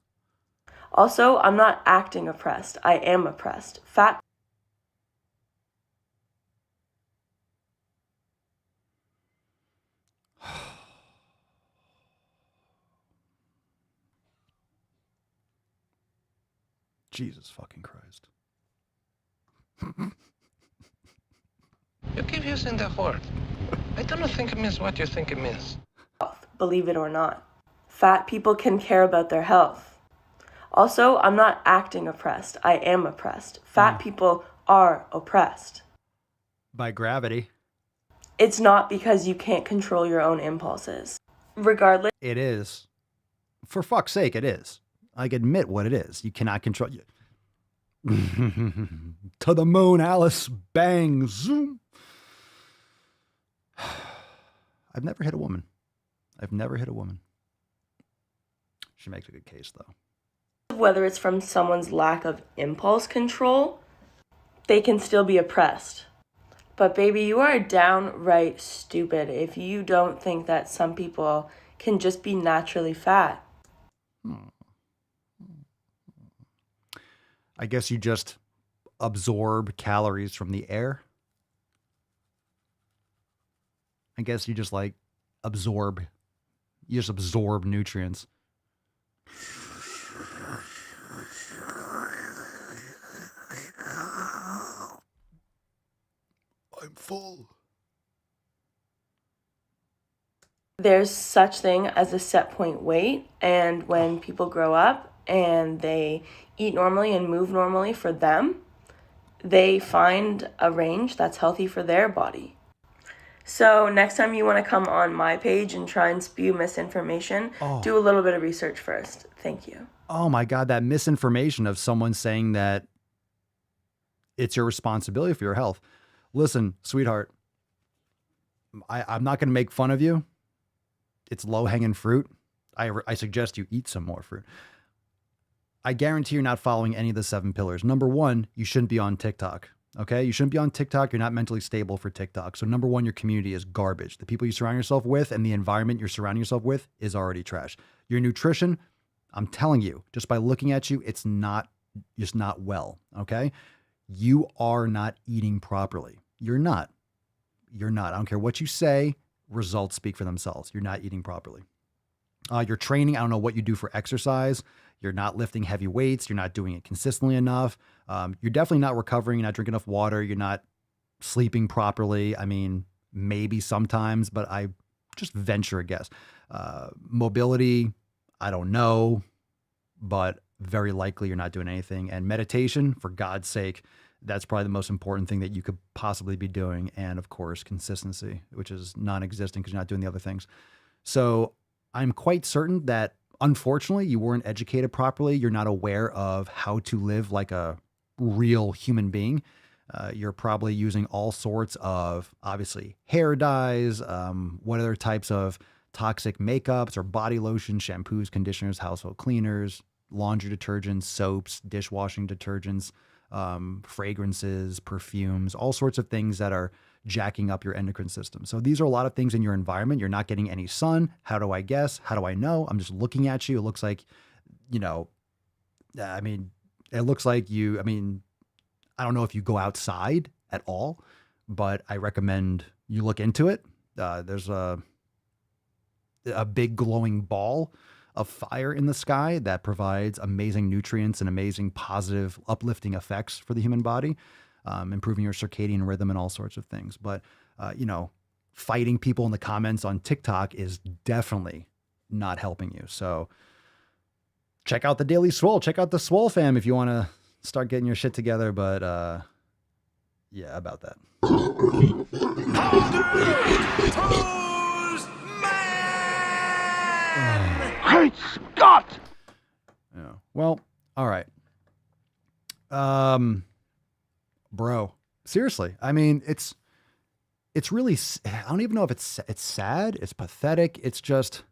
Also, I'm not acting oppressed. I am oppressed. Fat. Jesus fucking Christ. You keep using that word. I don't think it means what you think it means. Believe it or not. Fat people can care about their health. Also, I'm not acting oppressed. I am oppressed. Fat people are oppressed. By gravity. It's not because you can't control your own impulses. Regardless. It is. For fuck's sake, it is. I admit what it is. You cannot control... To the moon, Alice. Bang. Zoom. I've never hit a woman. She makes a good case, though. Whether it's from someone's lack of impulse control, they can still be oppressed. But baby, you are downright stupid if you don't think that some people can just be naturally fat. I guess you just absorb calories from the air. I guess you just absorb nutrients. I'm full. There's such thing as a set point weight, and when people grow up and they eat normally and move normally for them, they find a range that's healthy for their body. So next time you want to come on my page and try and spew misinformation, do a little bit of research first. Thank you. Oh my God, that misinformation of someone saying that it's your responsibility for your health. Listen, sweetheart, I'm not going to make fun of you. It's low-hanging fruit. I suggest you eat some more fruit. I guarantee you're not following any of the 7 pillars. Number 1, you shouldn't be on TikTok. Okay? You shouldn't be on TikTok. You're not mentally stable for TikTok. So number 1, your community is garbage. The people you surround yourself with and the environment you're surrounding yourself with is already trash. Your nutrition, I'm telling you, just by looking at you, it's just not well. Okay? You are not eating properly. You're not. I don't care what you say. Results speak for themselves. You're not eating properly. Your training, I don't know what you do for exercise. You're not lifting heavy weights. You're not doing it consistently enough. You're definitely not recovering. You're not drinking enough water. You're not sleeping properly. I mean, maybe sometimes, but I just venture a guess. Mobility, I don't know, but very likely you're not doing anything. And meditation, for God's sake, that's probably the most important thing that you could possibly be doing. And of course, consistency, which is non-existent because you're not doing the other things. So I'm quite certain that unfortunately you weren't educated properly. You're not aware of how to live like a real human being. You're probably using all sorts of, obviously, hair dyes, what other types of toxic makeups or body lotions, shampoos, conditioners, household cleaners, laundry detergents, soaps, dishwashing detergents, fragrances, perfumes, all sorts of things that are jacking up your endocrine system. So these are a lot of things in your environment. You're not getting any sun. How do I guess? How do I know? I'm just looking at you. It looks like, it looks like I don't know if you go outside at all, but I recommend you look into it. There's a big glowing ball of fire in the sky that provides amazing nutrients and amazing positive uplifting effects for the human body, improving your circadian rhythm and all sorts of things. But, fighting people in the comments on TikTok is definitely not helping you. So check out the Daily Swole, check out the Swole fam if you want to start getting your shit together. But, yeah, about that. Great Scott! Yeah. Well, all right. Bro, seriously. I mean, it's really, I don't even know if it's sad. It's pathetic. It's just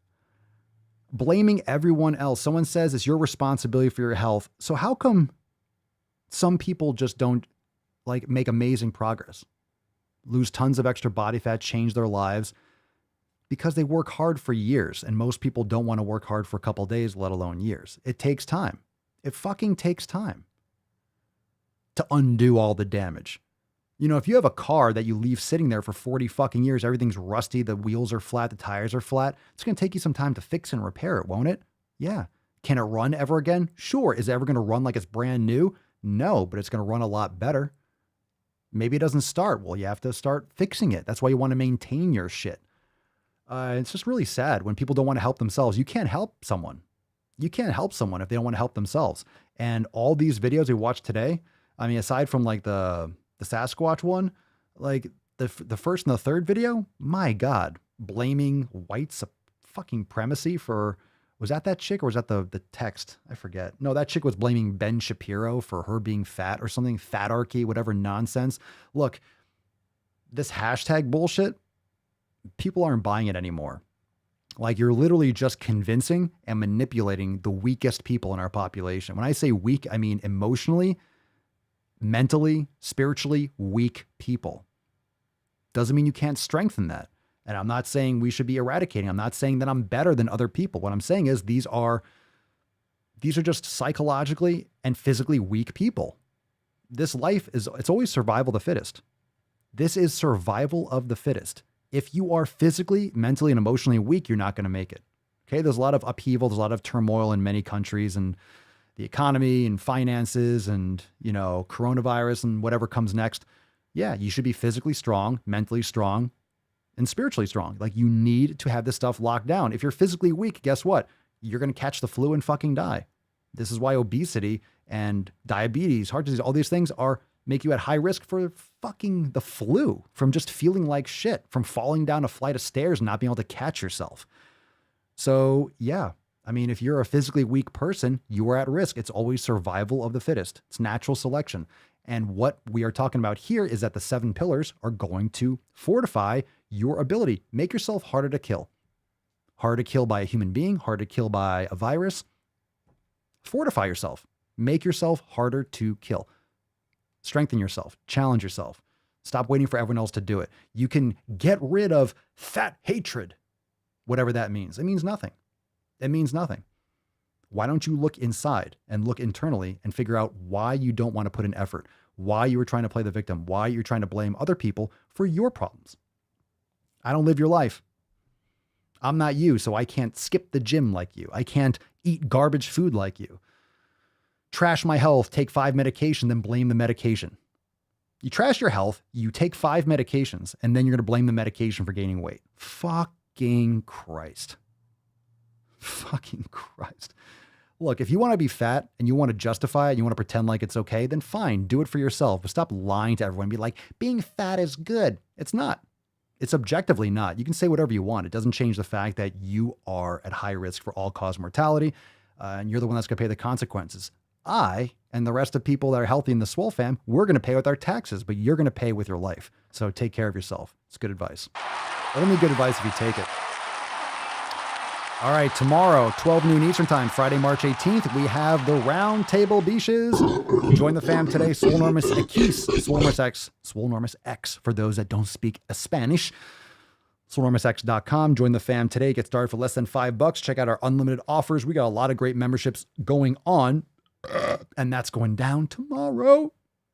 blaming everyone else. Someone says it's your responsibility for your health. So how come some people just don't make amazing progress, lose tons of extra body fat, change their lives? Because they work hard for years, and most people don't want to work hard for a couple of days, let alone years. It takes time. It fucking takes time to undo all the damage. If you have a car that you leave sitting there for 40 fucking years, everything's rusty, the wheels are flat, the tires are flat, it's going to take you some time to fix and repair it, won't it? Yeah. Can it run ever again? Sure. Is it ever going to run like it's brand new? No, but it's going to run a lot better. Maybe it doesn't start. Well, you have to start fixing it. That's why you want to maintain your shit. It's just really sad when people don't want to help themselves. You can't help someone. You can't help someone if they don't want to help themselves. And all these videos we watched today, I mean, aside from the Sasquatch one, the first and the third video, my God, blaming white fucking supremacy for, was that chick or was that the text? I forget. No, that chick was blaming Ben Shapiro for her being fat or something, fatarchy, whatever nonsense. Look, this hashtag bullshit, people aren't buying it anymore. You're literally just convincing and manipulating the weakest people in our population. When I say weak, I mean emotionally, mentally, spiritually weak people. Doesn't mean you can't strengthen that. And I'm not saying we should be eradicating. I'm not saying that I'm better than other people. What I'm saying is these are just psychologically and physically weak people. This life it's always survival of the fittest. This is survival of the fittest. If you are physically, mentally, and emotionally weak, you're not going to make it. Okay. There's a lot of upheaval. There's a lot of turmoil in many countries and the economy and finances and, coronavirus and whatever comes next. Yeah, you should be physically strong, mentally strong, and spiritually strong. Like, you need to have this stuff locked down. If you're physically weak, guess what? You're going to catch the flu and fucking die. This is why obesity and diabetes, heart disease, all these things make you at high risk for fucking the flu, from just feeling like shit, from falling down a flight of stairs and not being able to catch yourself. So yeah, I mean, if you're a physically weak person, you are at risk. It's always survival of the fittest. It's natural selection. And what we are talking about here is that the 7 pillars are going to fortify your ability. Make yourself harder to kill. Harder to kill by a human being, harder to kill by a virus. Fortify yourself. Make yourself harder to kill. Strengthen yourself. Challenge yourself. Stop waiting for everyone else to do it. You can get rid of fat hatred, whatever that means. It means nothing. It means nothing. Why don't you look inside and look internally and figure out why you don't want to put in effort, why you were trying to play the victim, why you're trying to blame other people for your problems. I don't live your life. I'm not you, so I can't skip the gym like you. I can't eat garbage food like you. Trash my health, take 5 medications, then blame the medication. You trash your health, you take 5 medications, and then you're going to blame the medication for gaining weight. Fucking Christ. Fucking Christ. Look, if you want to be fat and you want to justify it, you want to pretend like it's okay, then fine, do it for yourself. But stop lying to everyone and be like, being fat is good. It's not. It's objectively not. You can say whatever you want. It doesn't change the fact that you are at high risk for all-cause mortality, and you're the one that's going to pay the consequences. I and the rest of people that are healthy in the Swole fam, we're going to pay with our taxes, but you're going to pay with your life. So take care of yourself. It's good advice. Only good advice if you take it. All right, tomorrow, 12 noon Eastern time, Friday, March 18th, we have the Round Table Beaches. Join the fam today, Swolenormous X, Swolenormous X, for those that don't speak Spanish. SwolenormousX.com. Join the fam today. Get started for less than $5. Check out our unlimited offers. We got a lot of great memberships going on, and that's going down tomorrow,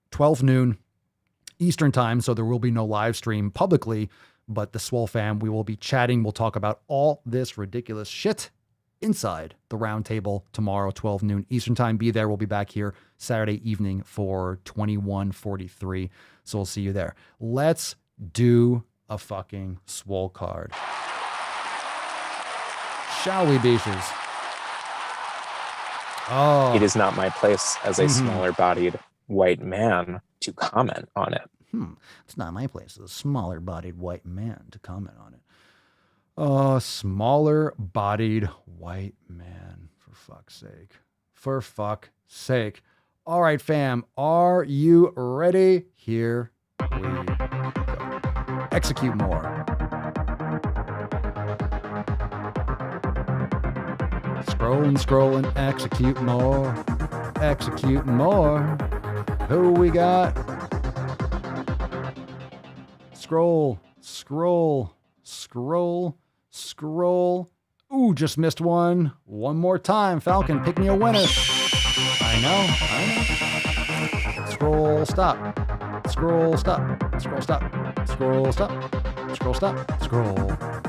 12 noon Eastern time, so there will be no live stream publicly. But the Swole fam, we will be chatting. We'll talk about all this ridiculous shit inside the round table tomorrow, 12 noon Eastern time. Be there. We'll be back here Saturday evening for 2143. So we'll see you there. Let's do a fucking Swole card. Shall we, beaches? Oh. It is not my place as a smaller-bodied white man to comment on it. It's not my place as a smaller-bodied white man to comment on it. Oh, smaller-bodied white man. For fuck's sake. For fuck's sake. All right, fam. Are you ready? Here we go. Execute more. Scroll and execute more. Execute more. Who we got? Scroll. Ooh, just missed one. One more time. Falcon, pick me a winner. I know. Scroll, stop.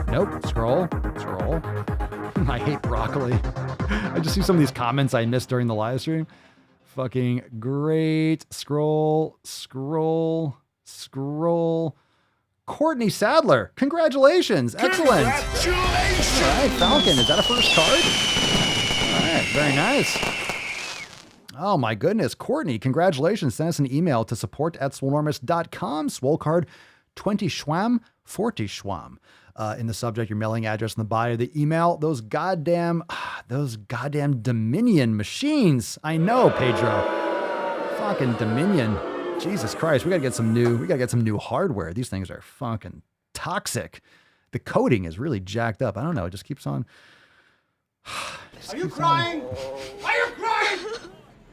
Nope. Scroll. I hate broccoli. I just see some of these comments I missed during the live stream. Fucking great. Scroll. Courtney Sadler, congratulations. Excellent. Congratulations. All right, Falcon, is that a first card? All right, very nice. Oh my goodness, Courtney, congratulations. Send us an email to support@swolenormous.com. Swole card 20 schwam, 40 schwam. In the subject, your mailing address in the body of the email. Those goddamn Dominion machines. I know, Pedro. Fucking Dominion. Jesus Christ, we gotta get some new hardware. These things are fucking toxic. The coding is really jacked up. I don't know. It just keeps on. Are you crying? Are you crying?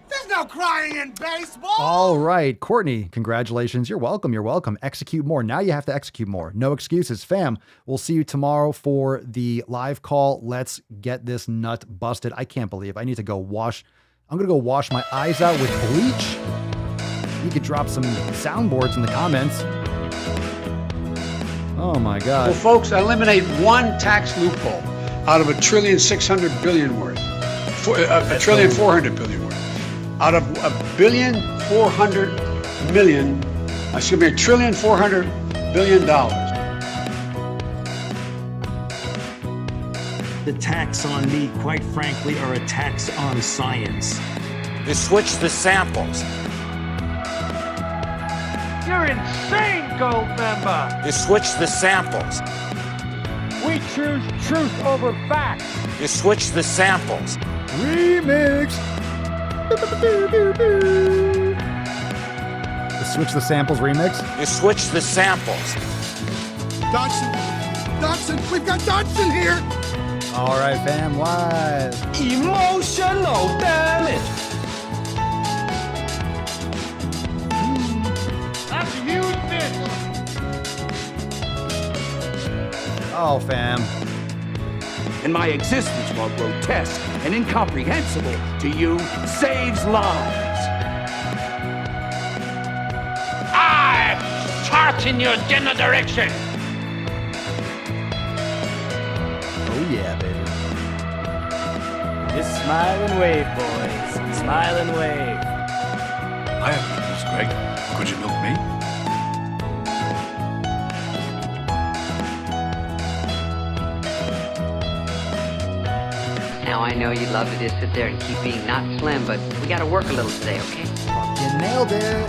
There's no crying in baseball. All right, Courtney, congratulations. You're welcome. Execute more. Now you have to execute more. No excuses, fam. We'll see you tomorrow for the live call. Let's get this nut busted. I can't believe I need to go wash. I'm gonna go wash my eyes out with bleach. You could drop some soundboards in the comments. Oh my God. Well, folks, eliminate one tax loophole out of $1.6 trillion worth. $1.4 trillion worth. Out of $1.4 billion It's going to be $1.4 trillion. The attacks on me, quite frankly, are attacks on science. You switch the samples. You're insane, gold member! You switch the samples. We choose truth over facts. You switch the samples. Remix. The Switch the Samples remix. You switch the samples. Dodson, we've got Dodson here. All right, fam, live. Emotional damage. That's a huge bitch. Oh, fam. And my existence, while grotesque and incomprehensible to you, saves lives. I fart in your general direction. Oh, yeah, baby. Just smile and wave, boys. Smile and wave. I have goodness, Greg. Could you milk me? Now, I know you'd love to just sit there and keep being not slim, but we gotta work a little today, okay? You nailed it.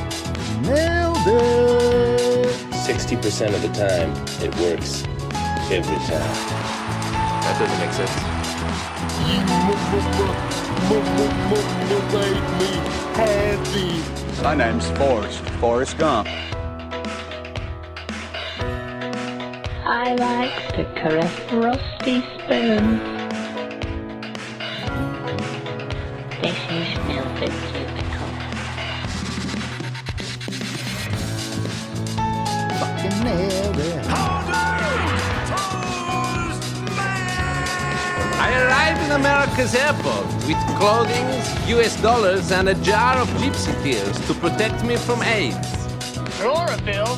Nailed it. 60% of the time, it works. Every time. That doesn't make sense. My name's Forrest Gump. I like to caress rusty spoons. This is filthy cubicle. Fucking nailed it. I arrived in America's airport with clothing, US dollars, and a jar of gypsy tears to protect me from AIDS. Chlorophyll?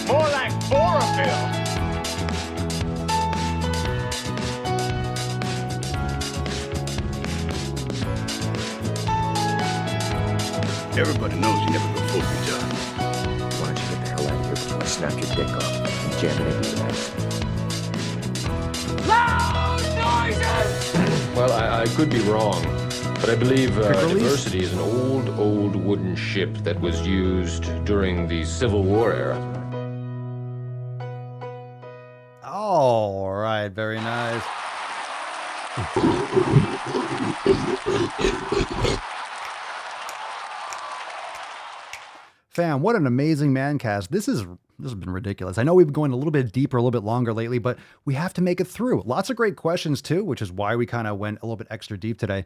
More like chlorophyll. Everybody knows you never go full retard. Why don't you get the hell out of here before I snap your dick off and jam it into your ass? Loud noises! Well, I could be wrong, but I believe diversity is an old wooden ship that was used during the Civil War era. All right, very nice. Fam, what an amazing Mancast. This has been ridiculous. I know we've been going a little bit deeper, a little bit longer lately, but we have to make it through. Lots of great questions too, which is why we kind of went a little bit extra deep today.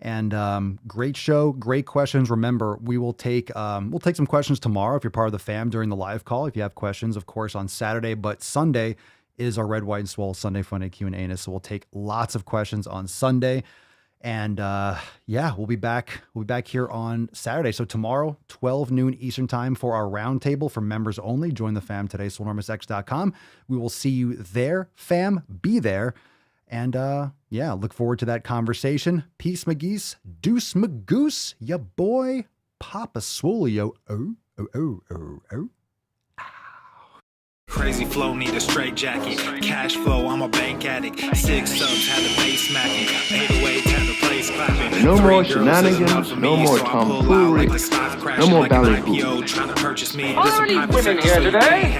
And great show, great questions. Remember, we'll take some questions tomorrow if you're part of the fam during the live call. If you have questions, of course, on Saturday, but Sunday is our Red, White, and Swole Sunday Funday Q&A. So we'll take lots of questions on Sunday. And yeah, we'll be back here on Saturday. So tomorrow, 12 noon Eastern time for our roundtable for members only. Join the fam today, swolenormousx.com. We will see you there, fam. Be there. And yeah, look forward to that conversation. Peace, McGeese. Deuce, McGoose. Ya boy, Papa Swole, yo. Oh. Crazy flow, need a straight jacket. Cash flow, I'm a bank addict. 6 subs, had the bass smacking. 808, had the place clapping. No more shenanigans, no more tomfoolery, no more ballyhoo. Trying to purchase me. Are these women here today?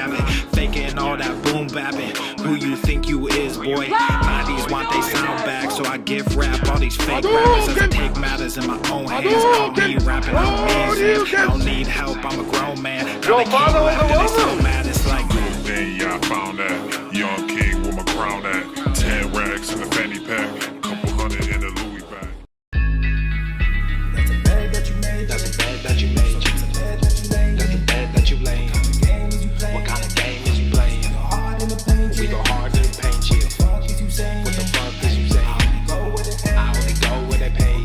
Faking all that boom bapping. Who you think you is, boy? 90s want they sound back, so I give rap all these fake rappers as I take matters in my own hands. Call me rapping, I'm amazing. I don't need help, I'm a grown man. Your father is a woman. Mad, it's like. Then yeah, I found that young king with my crown at 10 racks in the fanny pack, couple hundred in the Louis bag. That's a bag that you made. That's a bag that you made. That's a bag that you laid. What kind of game is you playing? We go hard in the paint, chill. What the fuck is you saying? I only go where they pay.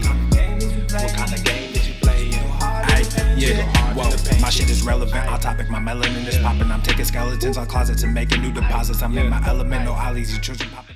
What kind of game is you playing? Yeah, whoa, my shit is relevant. Our topic, my melanin is popping. I'm taking skeletons on closets and making new deposits. I'm in my element, no ollies, you children popping.